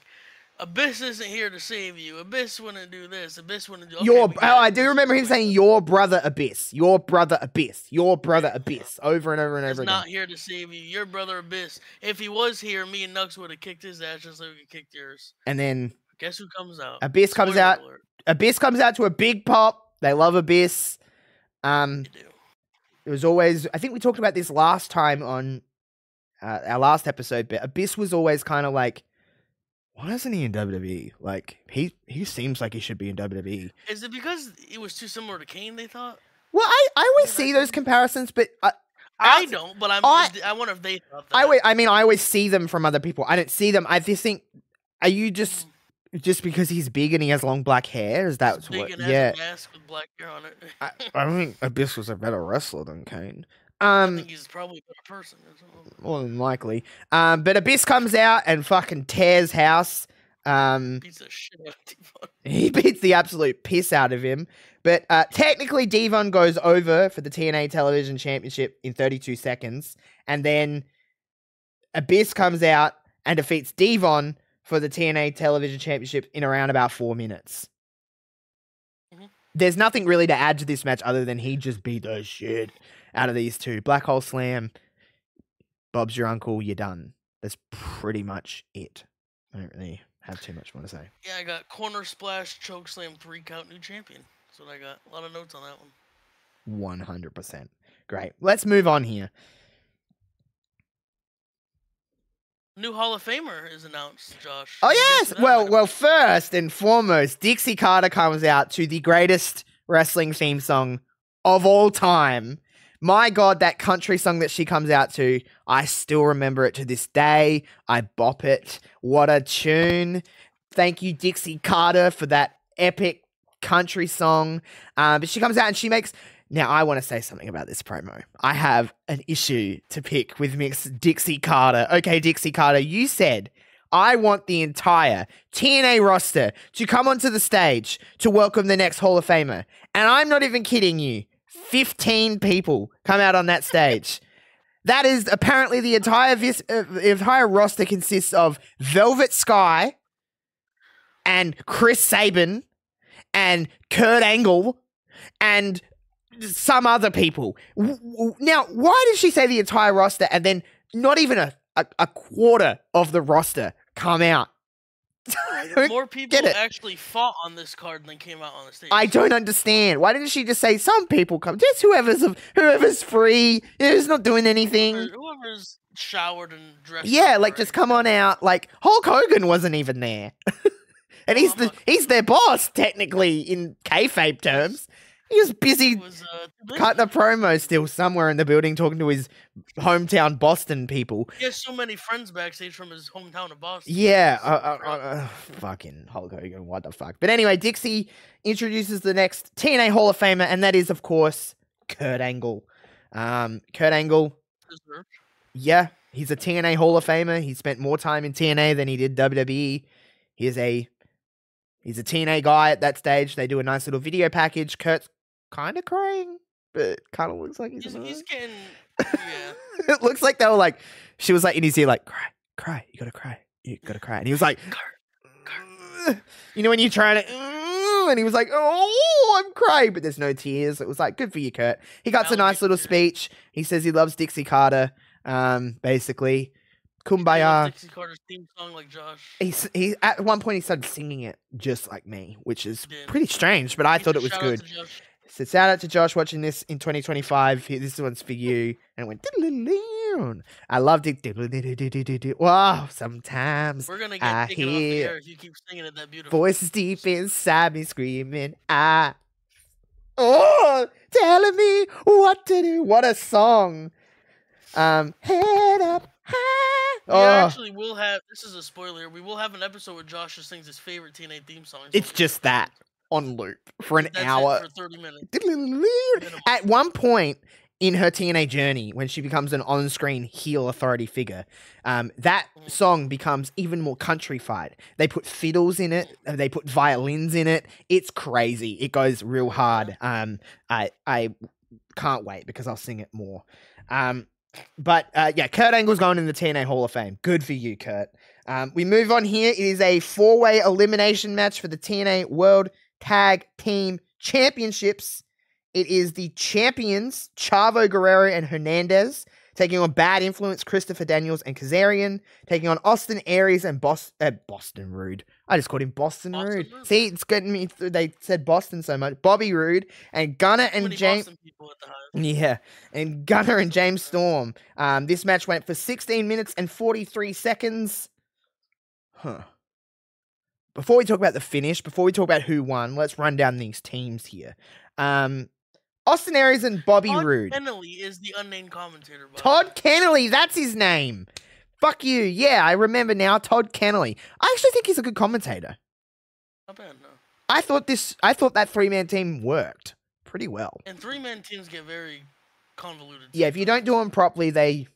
Abyss isn't here to save you. Abyss wouldn't do this. Abyss wouldn't do... Okay, I do remember him saying, your brother Abyss. Your brother Abyss. Your brother Abyss. Over and over and over again. He's not here to save you. Your brother Abyss. If he was here, me and Nux would have kicked his ass just like we kicked yours. And then... Guess who comes out? Abyss comes out. Abyss comes out to a big pop. They love Abyss. They do. It was always... I think we talked about this last time on our last episode, but Abyss was always kind of like, why isn't he in WWE? Like, he seems like he should be in WWE. Is it because it was too similar to Kane, they thought? Well, I always see those comparisons, but... I don't, but I wonder if they thought that. I always see them from other people. I don't see them. I just think... Are you just because he's big and he has long black hair? Is that what... Big and has a mask with black hair on it. I think Abyss was a better wrestler than Kane. I think he's probably a better person. More than likely. But Abyss comes out and fucking tears house. Beats the shit out of Devon. He beats the absolute piss out of him. But technically, Devon goes over for the TNA Television Championship in 32 seconds. And then Abyss comes out and defeats Devon for the TNA Television Championship in around about 4 minutes. Mm-hmm. There's nothing really to add to this match other than he just beat the shit out of these two. Black Hole Slam, Bob's your uncle, you're done. That's pretty much it. I don't really have too much more to say. Yeah, I got corner splash, choke slam, 3 count, new champion. That's what I got. A lot of notes on that one. 100%. Great. Let's move on here. New Hall of Famer is announced, Josh. Oh, yes. Well, first and foremost, Dixie Carter comes out to the greatest wrestling theme song of all time. My God, that country song that she comes out to, I still remember it to this day. I bop it. What a tune. Thank you, Dixie Carter, for that epic country song. But she comes out and she makes... Now, I want to say something about this promo. I have an issue to pick with Miss Dixie Carter. Okay, Dixie Carter, you said, I want the entire TNA roster to come onto the stage to welcome the next Hall of Famer. And I'm not even kidding you. 15 people come out on that stage. That is apparently the entire roster consists of Velvet Sky and Chris Sabin and Kurt Angle and some other people. Now, why did she say the entire roster and then not even a quarter of the roster come out? More people actually fought on this card than came out on the stage. I don't understand. Why didn't she just say some people come? Just whoever's free, who's not doing anything. Whoever's showered and dressed. Yeah, like just come on out. Like Hulk Hogan wasn't even there. And he's their boss, technically, in kayfabe terms. He was busy cutting a promo still somewhere in the building talking to his hometown Boston people. He has so many friends backstage from his hometown of Boston. Yeah, fucking Hulk Hogan, what the fuck. But anyway, Dixie introduces the next TNA Hall of Famer, and that is, of course, Kurt Angle. Kurt Angle, yeah, he's a TNA Hall of Famer. He spent more time in TNA than he did WWE. He's a TNA guy at that stage. They do a nice little video package. Kurt's kind of crying, but kind of looks like he's getting, yeah. It looks like they were like, she was like in his ear, like, cry, you gotta cry. And he was like, you know when you're trying to, and he was like, oh, I'm crying, but there's no tears. It was like, good for you, Kurt. He got a nice little speech. He says he loves Dixie Carter, basically. Kumbaya. Dixie Carter's theme song like Josh. He at one point he started singing it just like me, which is pretty strange, but I thought it was good. So shout out to Josh watching this in 2025. This one's for you. And it went. I loved it. Wow, sometimes we're gonna get taken off the air if you keep singing it that beautiful. Voices deep inside me screaming. Telling me what to do. What a song. Head up high. We actually will have. This is a spoiler. We will have an episode where Josh just sings his favorite TNA theme song. It's just that. On loop for an hour. For 30 minutes. At one point in her TNA journey, when she becomes an on-screen heel authority figure, that song becomes even more countrified. They put fiddles in it. They put violins in it. It's crazy. It goes real hard. I can't wait because I'll sing it more. But Kurt Angle's going in the TNA Hall of Fame. Good for you, Kurt. We move on here. It is a 4-way elimination match for the TNA World Tag Team Championships. It is the champions, Chavo Guerrero and Hernandez, taking on Bad Influence, Christopher Daniels and Kazarian, taking on Austin Aries and Boston Rude. I just called him Boston Rude. See, it's getting me through. They said Boston so much. Bobby Roode and Gunner and James. Yeah, and Gunner and James Storm. This match went for 16 minutes and 43 seconds. Huh. Before we talk about the finish, before we talk about who won, let's run down these teams here. Austin Aries and Bobby Roode. Todd Kennelly is the unnamed commentator. Todd Kennelly, that's his name. Fuck you. Yeah, I remember now. Todd Kennelly. I actually think he's a good commentator. Not bad, no. I thought that 3-man team worked pretty well. And 3-man teams get very convoluted. Yeah, if you don't do them properly, they...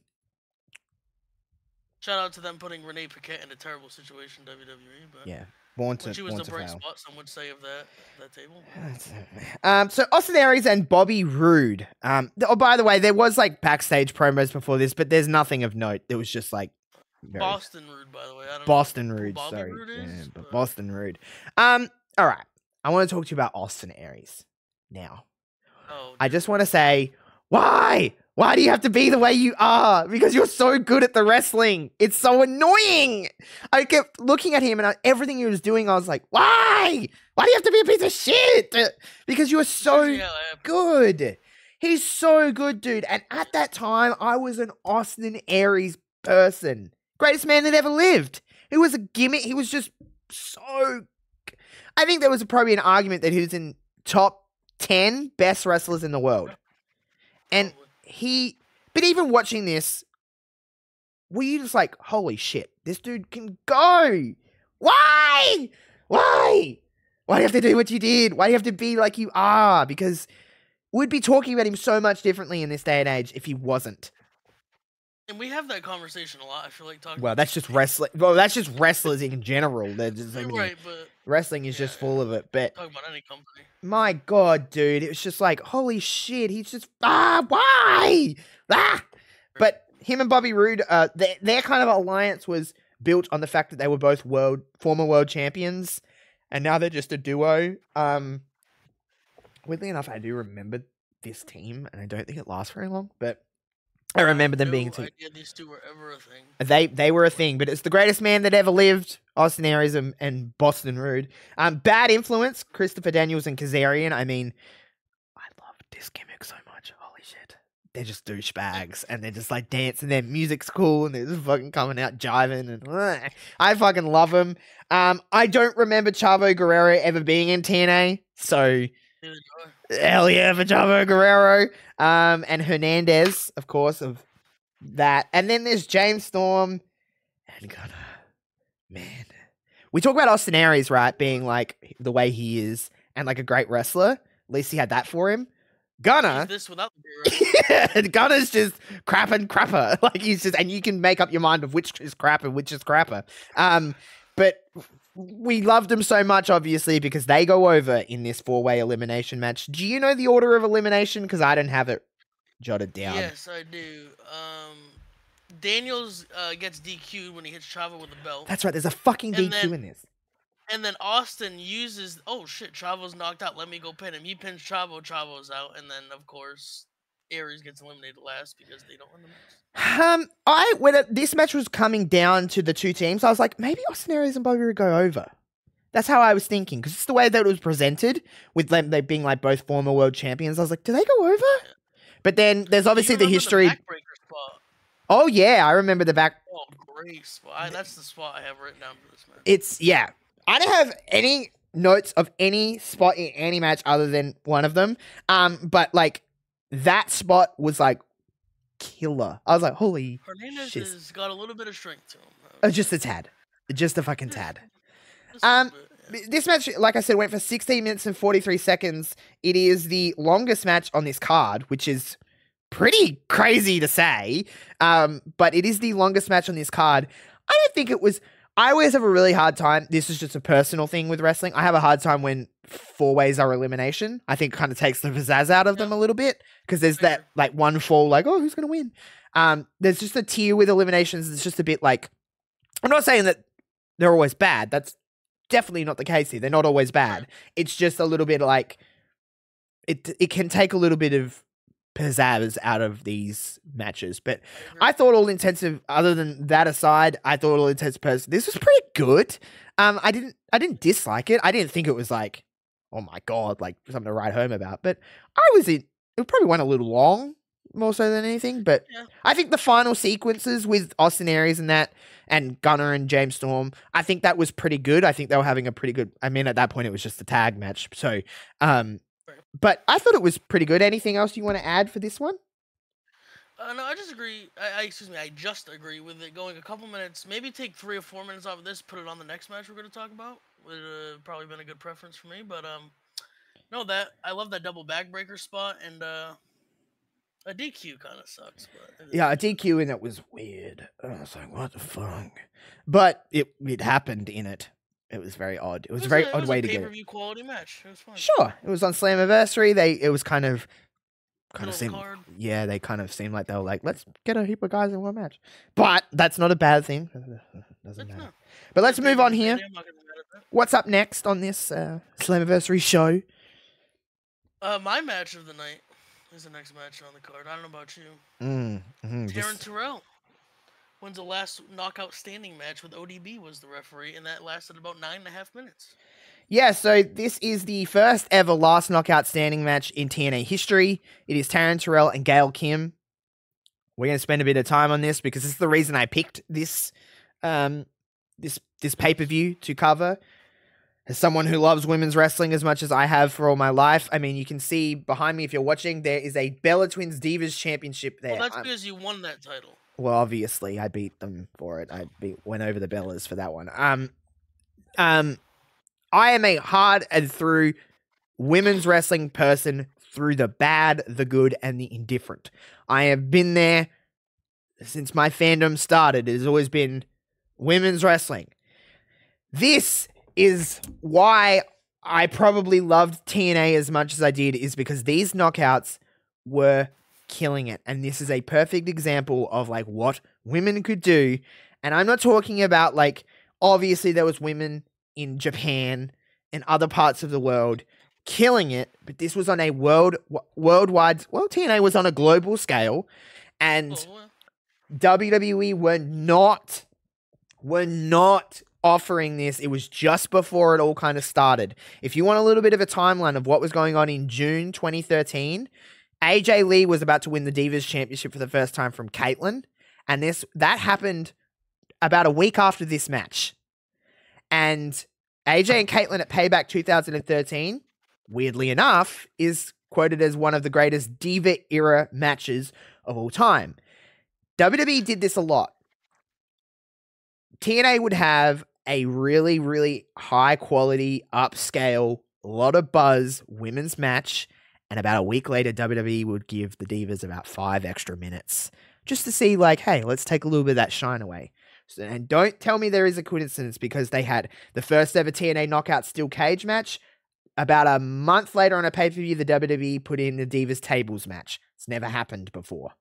Shout out to them putting Renee Paquette in a terrible situation, WWE. But yeah, born to she was the bright fail. spot, some would say, of that table. So Austin Aries and Bobby Roode. By the way, there was like backstage promos before this, but there's nothing of note. There was just like Boston Rude, by the way. I don't Boston know Rude, who Bobby sorry. Roode is, but Boston Rude. All right. I want to talk to you about Austin Aries now. I just want to say, why? Why do you have to be the way you are? Because you're so good at the wrestling. It's so annoying. I kept looking at him and everything he was doing, I was like, why? Why do you have to be a piece of shit? Because you are so good. He's so good, dude. And at that time, I was an Austin Aries person. Greatest man that ever lived. He was a gimmick. He was just so... I think there was probably an argument that he was in top 10 best wrestlers in the world. And but even watching this, were you just like, holy shit, this dude can go? Why? Why? Why do you have to do what you did? Why do you have to be like you are? Because we'd be talking about him so much differently in this day and age if he wasn't. And we have that conversation a lot. I feel like talking Well, about that's just wrestling. Well, that's just wrestlers in general. There's just so You're many. right, but Wrestling is yeah, just full of it. But talk about any company. my God, dude, it was just like, holy shit, he's just why? But him and Bobby Roode, their kind of alliance was built on the fact that they were both former world champions, and now they're just a duo. Weirdly enough, I do remember this team, and I don't think it lasts very long, but I remember them being a team. Idea these two were ever a thing. They were a thing, but it's the greatest man that ever lived, Austin Aries and Boston Roode. Bad influence, Christopher Daniels and Kazarian. I mean, I love this gimmick so much. Holy shit. They're just douchebags, and they're just like dancing. Their music's cool, and they're just fucking coming out jiving, and I fucking love them. I don't remember Chavo Guerrero ever being in TNA, so hell yeah for Chavo Guerrero. And Hernandez, of course, of that. And then there's James Storm and Gunner. Man. We talk about Austin Aries, right, being like the way he is and like a great wrestler. At least he had that for him. Gunner. This without the Yeah, Gunner's just crap and crapper. Like he's just, and you can make up your mind of which is crap and which is crapper. But we loved them so much, obviously, because they go over in this 4-way elimination match. Do you know the order of elimination? Because I don't have it jotted down. Yes, I do. Daniels gets DQ'd when he hits Chavo with the belt. That's right. There's a fucking DQ in this. And then Austin uses, oh shit, Chavo's knocked out. Let me go pin him. He pins Chavo. Chavo's out, and then of course Aries gets eliminated last because they don't win the match. When this match was coming down to the two teams, I was like, maybe Austin Aries and Bobby would go over. That's how I was thinking, because it's the way that it was presented, with them they being like both former world champions. I was like, do they go over? Yeah. But then there's obviously the history. The backbreaker spot? Oh yeah, I remember the back. Oh, great spot. That's the spot I have written down for this match. It's I don't have any notes of any spot in any match other than one of them. But like that spot was like killer. I was like, holy Hernandez shit. Has got a little bit of strength to him. Just a tad. Just a fucking tad. This match, like I said, went for 16 minutes and 43 seconds. It is the longest match on this card, which is pretty crazy to say. But it is the longest match on this card. I don't think it was. I always have a really hard time. This is just a personal thing with wrestling. I have a hard time when 4-ways are elimination. I think it kind of takes the pizzazz out of them a little bit, because there's that like one fall, like, oh, who's going to win? There's just a tier with eliminations. It's just a bit like, I'm not saying that they're always bad. That's definitely not the case here. They're not always bad. It's just a little bit like, it can take a little bit of pizzazz out of these matches. But I thought all intensive, other than that aside, I thought all intensive this was pretty good. I didn't dislike it. I didn't think it was like, oh my God, like something to write home about. But it probably went a little long, more so than anything. But I think the final sequences with Austin Aries and that, and Gunner and James Storm, I think that was pretty good. I think they were having a pretty good, I mean, at that point it was just a tag match. So, but I thought it was pretty good. Anything else you want to add for this one? No, I just agree. I just agree with it going a couple minutes. Maybe take 3 or 4 minutes off of this, put it on the next match we're going to talk about. Would have probably been a good preference for me. But no, I love that double backbreaker spot, and a DQ kind of sucks. But yeah, a DQ in it was weird. I was like, what the fuck? But it happened in it. It was very odd. It was a very odd way to get it. Pay-per-view quality match. It was fun. Sure, it was on Slammiversary. It was kind of seemed, yeah, they kind of seemed like they were like, let's get a heap of guys in one match. But that's not a bad thing. Doesn't matter. Not. But let's move on here. What's up next on this Slammiversary show? My match of the night is the next match on the card. I don't know about you. Taryn Terrell wins the last knockout standing match with ODB was the referee, and that lasted about 9.5 minutes. Yeah, so this is the first ever last knockout standing match in TNA history. It is Taryn Terrell and Gail Kim. We're going to spend a bit of time on this because this is the reason I picked this this pay-per-view to cover. As someone who loves women's wrestling as much as I have for all my life, I mean, you can see behind me, if you're watching, there is a Bella Twins Divas Championship there. Well, that's because you won that title. Well, obviously, I beat them for it. Went over the Bellas for that one. I am a hard and through women's wrestling person through the bad, the good, and the indifferent. I have been there since my fandom started, it has always been women's wrestling. This is why I probably loved TNA as much as I did, is because these knockouts were killing it. And this is a perfect example of like what women could do. And I'm not talking about like, obviously there was women in Japan and other parts of the world killing it, but this was on a worldwide, well, TNA was on a global scale, and WWE were not offering this. It was just before it all kind of started. If you want a little bit of a timeline of what was going on in June 2013, AJ Lee was about to win the Divas Championship for the first time from Caitlyn, and that happened about a week after this match. And AJ and Caitlyn at Payback 2013, weirdly enough, is quoted as one of the greatest Diva era matches of all time. WWE did this a lot. TNA would have a really, really high quality, upscale, a lot of buzz women's match, and about a week later, WWE would give the Divas about 5 extra minutes just to see like, hey, let's take a little bit of that shine away. And don't tell me there is a coincidence, because they had the first ever TNA Knockout Steel Cage match. About a month later on a pay-per-view, the WWE put in the Divas Tables match. It's never happened before.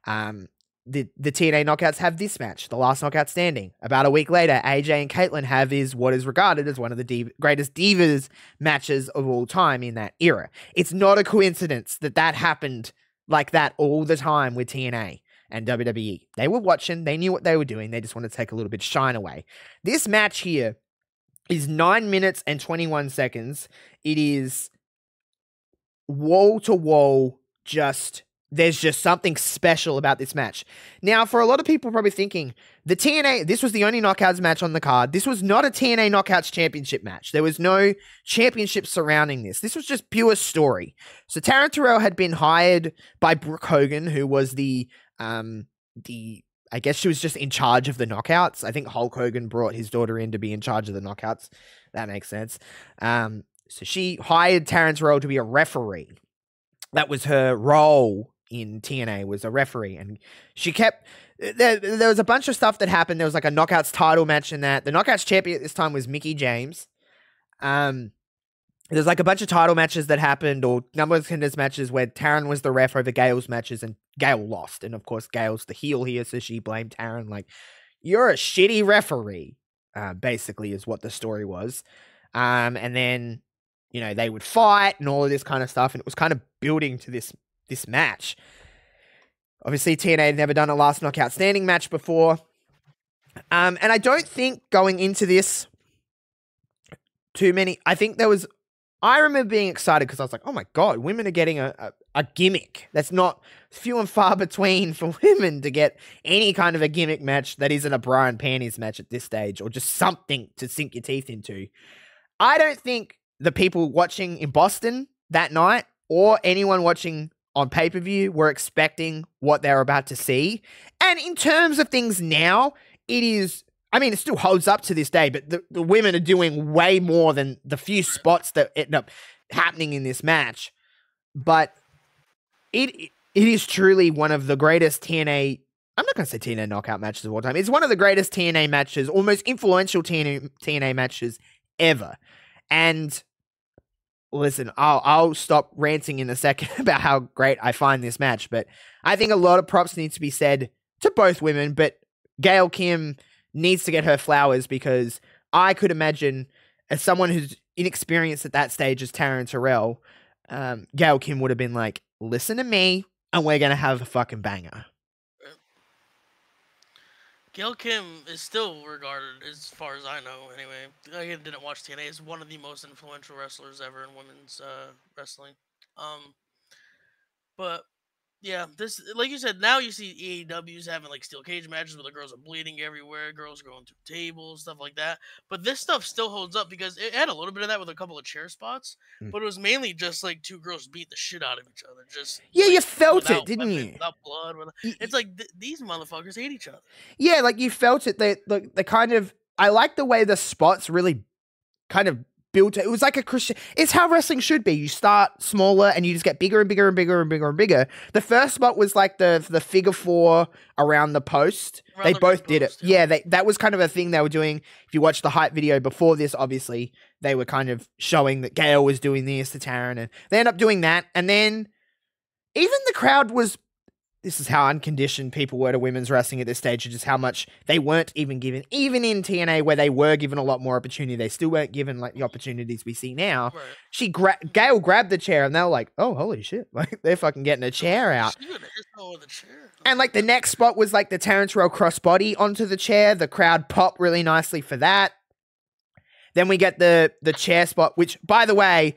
The TNA Knockouts have this match, the last Knockout Standing. About a week later, AJ and Caitlyn have what is regarded as one of the greatest Divas matches of all time in that era. It's not a coincidence that happened like that all the time with TNA and WWE. They were watching, they knew what they were doing, they just wanted to take a little bit of shine away. This match here is 9 minutes and 21 seconds. It is wall to wall, there's just something special about this match. Now, for a lot of people probably thinking, this was the only Knockouts match on the card. This was not a TNA Knockouts Championship match. There was no championship surrounding this. This was just pure story. So Taryn Terrell had been hired by Brooke Hogan, who was I guess she was just in charge of the Knockouts. I think Hulk Hogan brought his daughter in to be in charge of the Knockouts. That makes sense. So she hired Taryn Terrell to be a referee. That was her role in TNA, was a referee. And she kept... There was a bunch of stuff that happened. There was like a Knockouts title match in that. The Knockouts champion at this time was Mickie James. There's like a bunch of title matches that happened, or number of contenders matches where Taryn was the ref over Gail's matches, and Gail lost. And of course, Gail's the heel here, so she blamed Taryn, like, you're a shitty referee, basically is what the story was. And then, they would fight and all of this kind of stuff, and it was kind of building to this match. Obviously, TNA had never done a last Knockout Standing match before. And I don't think going into this I remember being excited because I was like, oh my God, women are getting a gimmick. That's not few and far between for women to get any kind of a gimmick match that isn't a bra and panties match at this stage, or just something to sink your teeth into. I don't think the people watching in Boston that night, or anyone watching on pay-per-view, were expecting what they were about to see. And in terms of things now, it still holds up to this day, but the women are doing way more than the few spots that end up happening in this match. But it is truly one of the greatest TNA... I'm not going to say TNA knockout matches of all time. It's one of the greatest TNA matches, or most influential TNA matches ever. And listen, I'll stop ranting in a second about how great I find this match, but I think a lot of props need to be said to both women, but Gail Kim needs to get her flowers, because I could imagine, as someone who's inexperienced at that stage as Taryn Terrell, Gail Kim would have been like, listen to me, and we're going to have a fucking banger. Gail Kim is still regarded, as far as I know anyway, I didn't watch TNA, as one of the most influential wrestlers ever in women's wrestling. But yeah, this, like you said, now you see AEW's having like steel cage matches where the girls are bleeding everywhere, girls are going through tables, stuff like that. But this stuff still holds up, because it had a little bit of that with a couple of chair spots, but it was mainly just like two girls beat the shit out of each other. Yeah, like, you felt it, didn't you? Without blood. It's like these motherfuckers hate each other. Yeah, like you felt it. They kind of... I like the way the spots really kind of built. It was like a Christian. It's how wrestling should be. You start smaller and you just get bigger and bigger and bigger and bigger and bigger. The first spot was like the figure four around the post. They both did it. Yeah, that was kind of a thing they were doing. If you watch the hype video before this, obviously they were kind of showing that Gail was doing this to Taryn, and they end up doing that. And then even the crowd was. This is how unconditioned people were to women's wrestling at this stage, just how much they weren't even given, even in TNA where they were given a lot more opportunity, they still weren't given like the opportunities we see now. Right. Gail grabbed the chair and they were like, oh, holy shit. Like they're fucking getting a chair out. And like the next spot was like the Terrell crossbody onto the chair. The crowd popped really nicely for that. Then we get the chair spot, which by the way,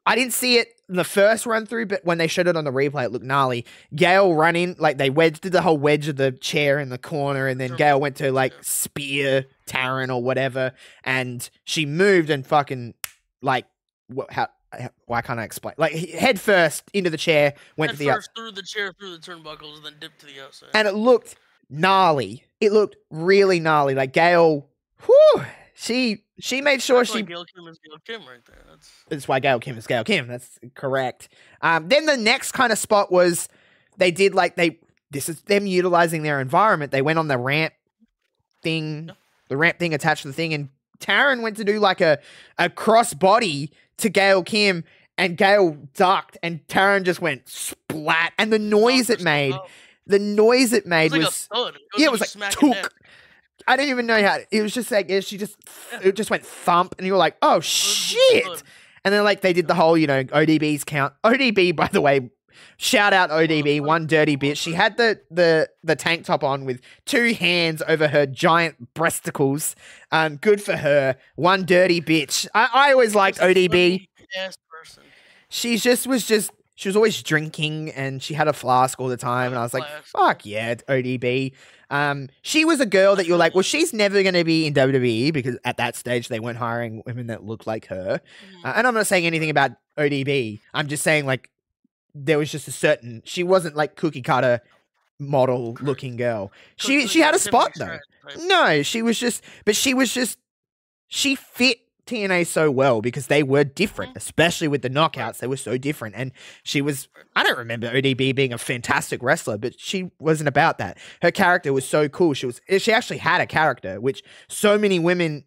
I didn't see it in the first run through, but when they showed it on the replay, it looked gnarly. Gail running, like they did the whole wedge of the chair in the corner, and then Gail went to like spear Taryn or whatever, and she moved and fucking like why can't I explain? Like head first into the chair, went to the outside, through the chair, through the turnbuckles, and then dipped to the outside. And it looked gnarly. It looked really gnarly. Like Gail, whew. She made sure That's why Gail Kim is Gail Kim right there. That's why Gail Kim is Gail Kim. That's correct. Then the next kind of spot was they did like this is them utilizing their environment. They went on the ramp thing, attached to the thing, and Taryn went to do like a cross body to Gail Kim, and Gail ducked, and Taryn just went splat, and the noise it made was like a thud. It was like took. I didn't even know how. It was just like it just went thump, and you were like, "Oh shit!" And then like they did the whole, ODB's count. ODB, by the way, shout out ODB, one dirty bitch. She had the tank top on with two hands over her giant breasticles. Good for her. One dirty bitch. I always liked ODB. She was always drinking, and she had a flask all the time, and I was like, fuck yeah, ODB. She was a girl that you're like, well, she's never going to be in WWE because at that stage they weren't hiring women that looked like her. And I'm not saying anything about ODB. I'm just saying like there was just she wasn't like cookie cutter model looking girl. She had a spot though. No, she fit TNA so well because they were different, especially with the knockouts. They were so different. And I don't remember ODB being a fantastic wrestler, but she wasn't about that. Her character was so cool. She actually had a character, which so many women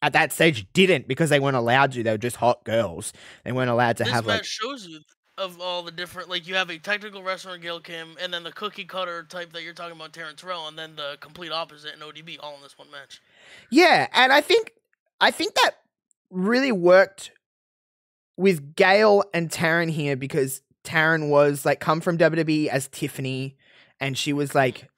at that stage didn't because they weren't allowed to. They were just hot girls. They weren't allowed to have like... This match shows you of all the different, like you have a technical wrestler in Gail Kim, and then the cookie cutter type that you're talking about, Terrell, and then the complete opposite in ODB, all in this one match. Yeah, and I think that really worked with Gail and Taryn here because Taryn was like come from WWE as Tiffany, and she was like,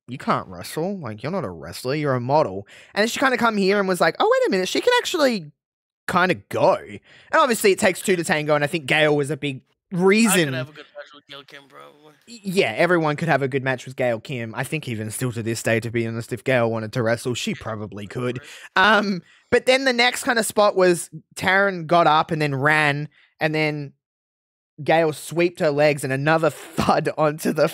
you can't wrestle, like you're not a wrestler, you're a model. And then she kind of come here and was like, oh wait a minute, she can actually kind of go. And obviously it takes two to tango, and I think Gail was a big reason. I could have a good match with Gail Kim, probably. Yeah, everyone could have a good match with Gail Kim. I think even still to this day, to be honest, if Gail wanted to wrestle, she probably could. But then the next kind of spot was Taryn got up and then ran, and then Gail sweeped her legs and another thud onto the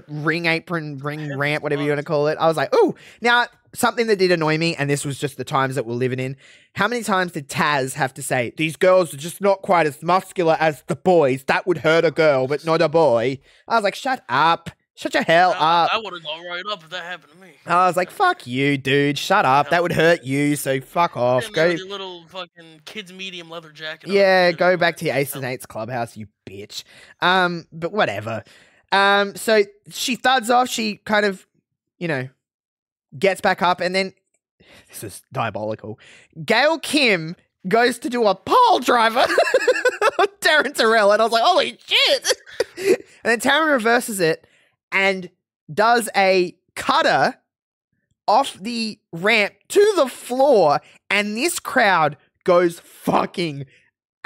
ring apron, ring ramp, whatever you want to call it. I was like, ooh. Now, something that did annoy me, and this was just the times that we're living in, how many times did Taz have to say, these girls are just not quite as muscular as the boys. That would hurt a girl, but not a boy. I was like, shut up. Shut your hell up. I would have gone right up if that happened to me. I was like, fuck you, dude. Shut up. That would hurt you, so fuck off. Go your little fucking kid's medium leather jacket. Yeah, go back to your Ace and Eights clubhouse, you bitch. But whatever. So she thuds off. She kind of, gets back up, and then this is diabolical. Gail Kim goes to do a pole driver on Terrell, and I was like, holy shit. And then Taryn reverses it and does a cutter off the ramp to the floor, and this crowd goes fucking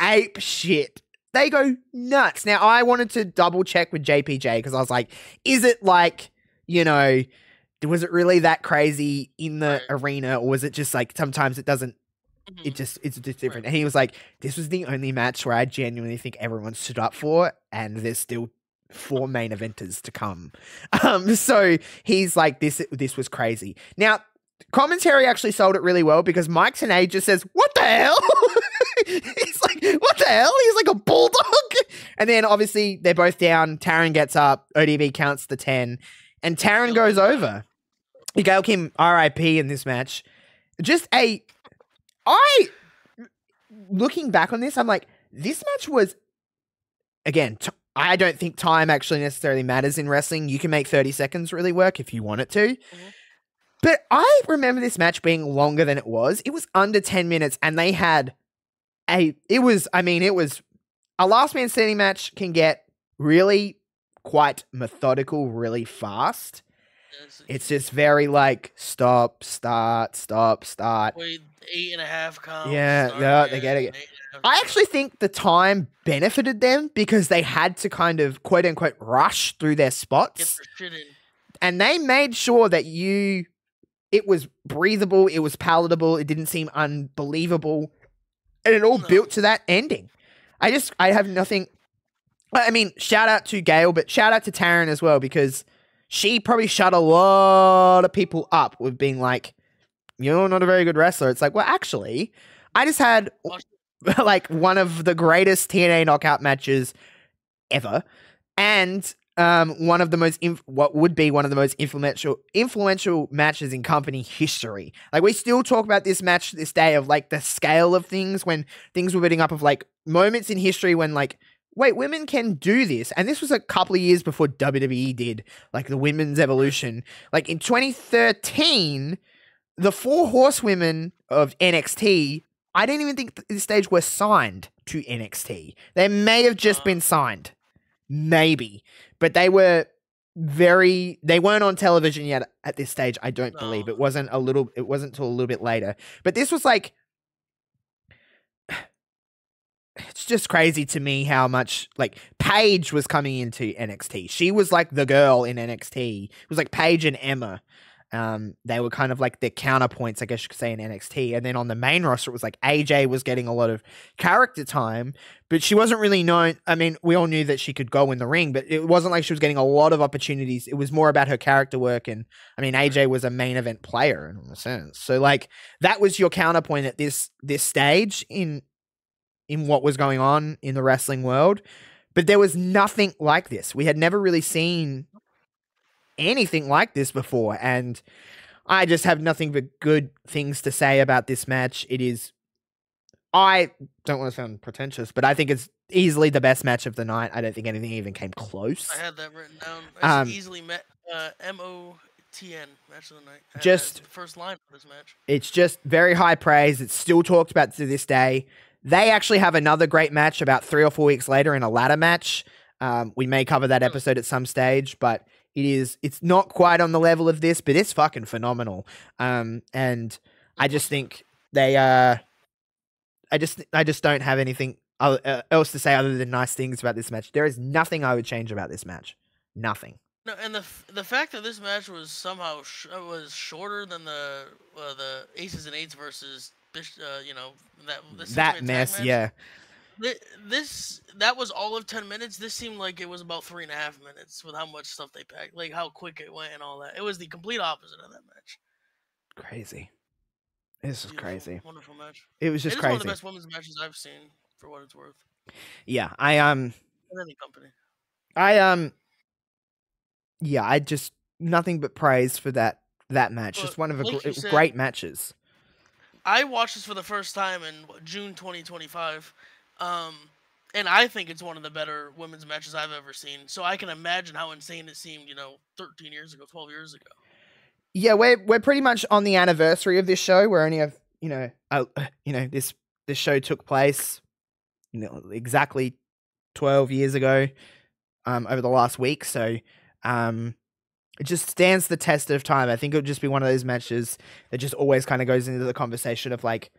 ape shit. They go nuts. Now, I wanted to double check with JPJ because I was like, is it like, was it really that crazy in the arena, or was it just like sometimes it doesn't, it's just different. And he was like, this was the only match where I genuinely think everyone stood up for, and there's still 4 main eventers to come. So he's like, this was crazy. Now, commentary actually sold it really well because Mike Tenay just says, "What the hell?" He's like, "What the hell?" He's like a bulldog. And then obviously they're both down. Taryn gets up. ODB counts the 10. And Taryn goes over. Gail Kim RIP in this match. Looking back on this, I'm like, this match was, again, I don't think time actually necessarily matters in wrestling. You can make 30 seconds really work if you want it to. Mm-hmm. But I remember this match being longer than it was. It was under 10 minutes and they had it was a last man standing match can get really quite methodical really fast. It's just very like stop, start, stop, start. Wait, 8.5 counts. Yeah, they get it. I actually think the time benefited them because they had to kind of quote unquote rush through their spots. Get their shit in. And they made sure that it was breathable, it was palatable, it didn't seem unbelievable. And it all built to that ending. I have nothing. I mean, shout out to Gail, but shout out to Taryn as well because she probably shut a lot of people up with being like, "You're not a very good wrestler." It's like, well, actually, I just had like one of the greatest TNA knockout matches ever, and one of the most what would be one of the most influential matches in company history. Like we still talk about this match to this day of like the scale of things when things were building up of like moments in history when like, wait, women can do this. And this was a couple of years before WWE did like the women's evolution. Like in 2013, the 4 horsewomen of NXT, I don't even think at this stage were signed to NXT. They may have just been signed. Maybe. But they weren't on television yet at this stage, I don't believe. It wasn't till a little bit later. But this was like, it's just crazy to me how much like Paige was coming into NXT. She was like the girl in NXT. It was like Paige and Emma. They were kind of like their counterpoints, I guess you could say, in NXT. And then on the main roster, it was like AJ was getting a lot of character time, but she wasn't really known. I mean, we all knew that she could go in the ring, but it wasn't like she was getting a lot of opportunities. It was more about her character work. And I mean, AJ was a main event player in a sense. So like that was your counterpoint at this stage in what was going on in the wrestling world. But there was nothing like this. We had never really seen anything like this before, and I just have nothing but good things to say about this match. I don't want to sound pretentious, but I think it's easily the best match of the night. I don't think anything even came close. I had that written down. It's easily MOTN match of the night. Just the first line of this match. It's just very high praise. It's still talked about to this day. They actually have another great match about 3 or 4 weeks later in a ladder match. We may cover that episode at some stage, but it's not quite on the level of this, but it's fucking phenomenal. And I just think I just don't have anything else to say other than nice things about this match. There is nothing I would change about this match. Nothing. No, and the fact that this match was somehow was shorter than the Aces and Eights versus that mess, yeah. That was all of 10 minutes. This seemed like it was about 3.5 minutes with how much stuff they packed, like how quick it went and all that. It was the complete opposite of that match. Crazy. This is crazy. Wonderful match. It was just crazy. One of the best women's matches I've seen, for what it's worth. Yeah, in any company. I just nothing but praise for that match. Just one of the great matches. I watched this for the first time in June 2025, and I think it's one of the better women's matches I've ever seen. So I can imagine how insane it seemed, 13 years ago, 12 years ago. Yeah, we're pretty much on the anniversary of this show. We're only this show took place, exactly 12 years ago, over the last week. So, it just stands the test of time. I think it would just be one of those matches that just always kind of goes into the conversation of like,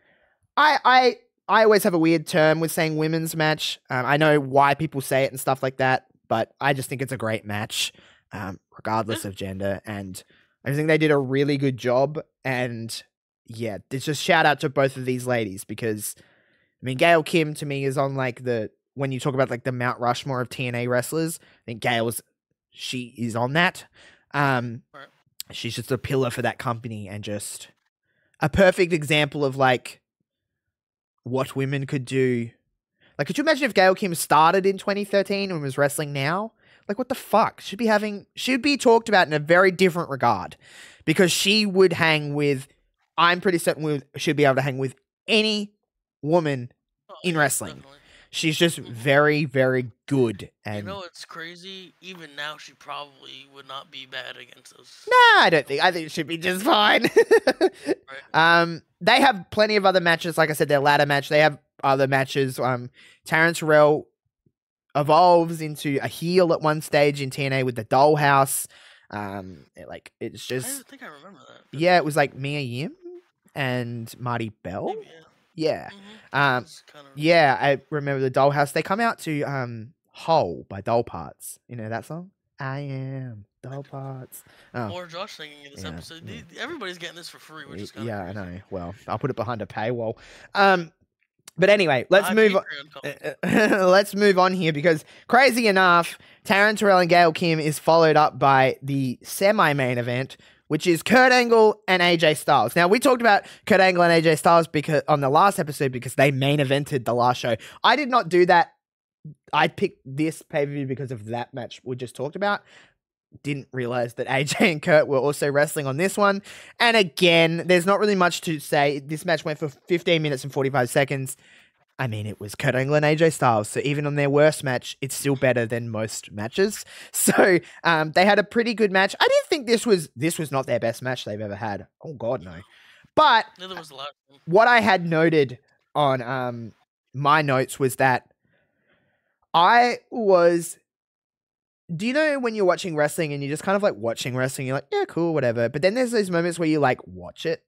I always have a weird term with saying women's match. I know why people say it and stuff like that, but I just think it's a great match, regardless of gender. And I think they did a really good job. And yeah, it's just shout out to both of these ladies because, I mean, Gail Kim to me is on like when you talk about like the Mount Rushmore of TNA wrestlers, I think she is on that. she's just a pillar for that company and just a perfect example of like what women could do. Like, could you imagine if Gail Kim started in 2013 and was wrestling now? Like, what the fuck? She'd be talked about in a very different regard because she would hang with, I'm pretty certain she'd be able to hang with any woman in wrestling. Definitely. She's just very, very good. And you know, it's crazy. Even now, she probably would not be bad against us. nah, I think she'd be just fine. Right. They have plenty of other matches. Like I said, their ladder match. They have other matches. Terrell evolves into a heel at one stage in TNA with the Dollhouse. It's just. I think I remember that. Yeah, it was like Mia Yim and Marty Bell. Maybe, yeah. Mm-hmm. Yeah, I remember the Dollhouse. They come out to Whole by Doll Parts. You know that song? I am Doll Parts. Oh. More Josh singing in this episode. Yeah. Everybody's getting this for free, which is kind of crazy. I know. Well, I'll put it behind a paywall. But anyway, let's move on. Let's move on here because crazy enough, Taryn, Terrell, and Gail Kim is followed up by the semi-main event, which is Kurt Angle and AJ Styles. Now, we talked about Kurt Angle and AJ Styles because on the last episode because they main evented the last show. I did not do that. I picked this pay-per-view because of that match we just talked about. Didn't realize that AJ and Kurt were also wrestling on this one. And again, there's not really much to say. This match went for 15 minutes and 45 seconds. I mean, it was Kurt Angle and AJ Styles. So even on their worst match, it's still better than most matches. So they had a pretty good match. I didn't think this was not their best match they've ever had. Oh, God, no. But neither was the last one. What I had noted on my notes was that do you know when you're watching wrestling and you're just kind of like watching wrestling, you're like, yeah, cool, whatever. But then there's those moments where you like watch it.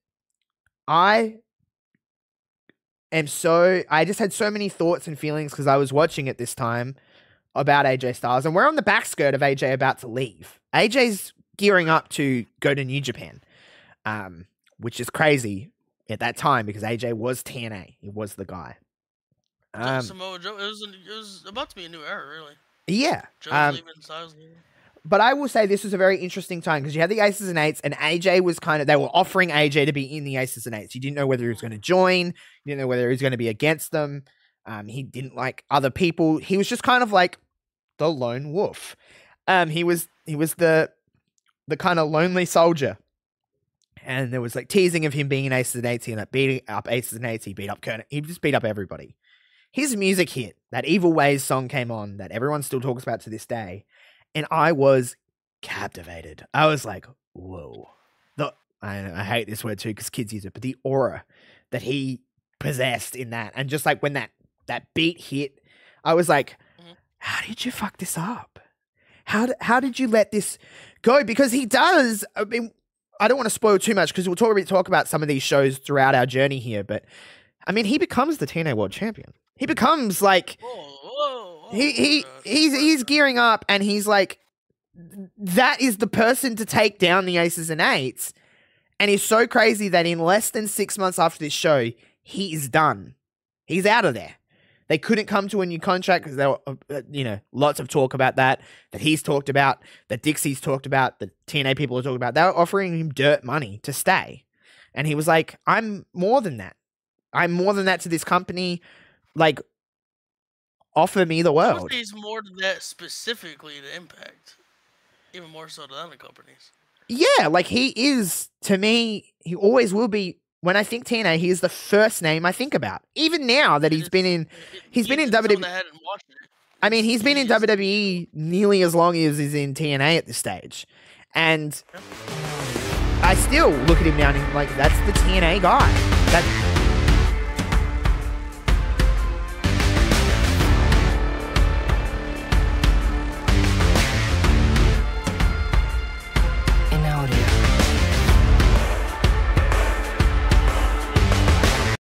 I just had so many thoughts and feelings because I was watching it this time about AJ Styles. And we're on the back skirt of AJ about to leave. AJ's gearing up to go to New Japan, which is crazy at that time because AJ was TNA. He was the guy. Samoa Joe, it was about to be a new era, really. Yeah. Joe's leaving, Styles leaving. But I will say this was a very interesting time because you had the Aces and Eights and AJ was they were offering AJ to be in the Aces and Eights. You didn't know whether he was going to join. You didn't know whether he was going to be against them. He didn't like other people. He was just kind of like the lone wolf. He was the kind of lonely soldier. And there was like teasing of him being in Aces and Eights. He ended up beating up Aces and Eights. He beat up Kerner. He just beat up everybody. His music hit. That Evil Ways song came on that everyone still talks about to this day. And I was captivated. I was like, whoa. I hate this word too because kids use it, but the aura that he possessed in that. And just like when that beat hit, I was like, how did you fuck this up? How did you let this go? Because he does, I mean, I don't want to spoil too much because we'll talk about some of these shows throughout our journey here, but I mean, he becomes the TNA World Champion. He becomes like, he's gearing up and he's like, that is the person to take down the Aces and Eights. And he's so crazy that in less than 6 months after this show, he is done. He's out of there. They couldn't come to a new contract because there were, lots of talk about that he's talked about, that Dixie's talked about, that TNA people are talking about. They were offering him dirt money to stay. And he was like, I'm more than that. I'm more than that to this company. Like, offer me the world. I would say he's more than that specifically to Impact. Even more so than other companies. Yeah, like he is, to me, he always will be. When I think TNA, he is the first name I think about. Even now that he's been in WWE. I mean, he's been in WWE nearly as long as he's in TNA at this stage. And I still look at him now and I'm like, that's the TNA guy.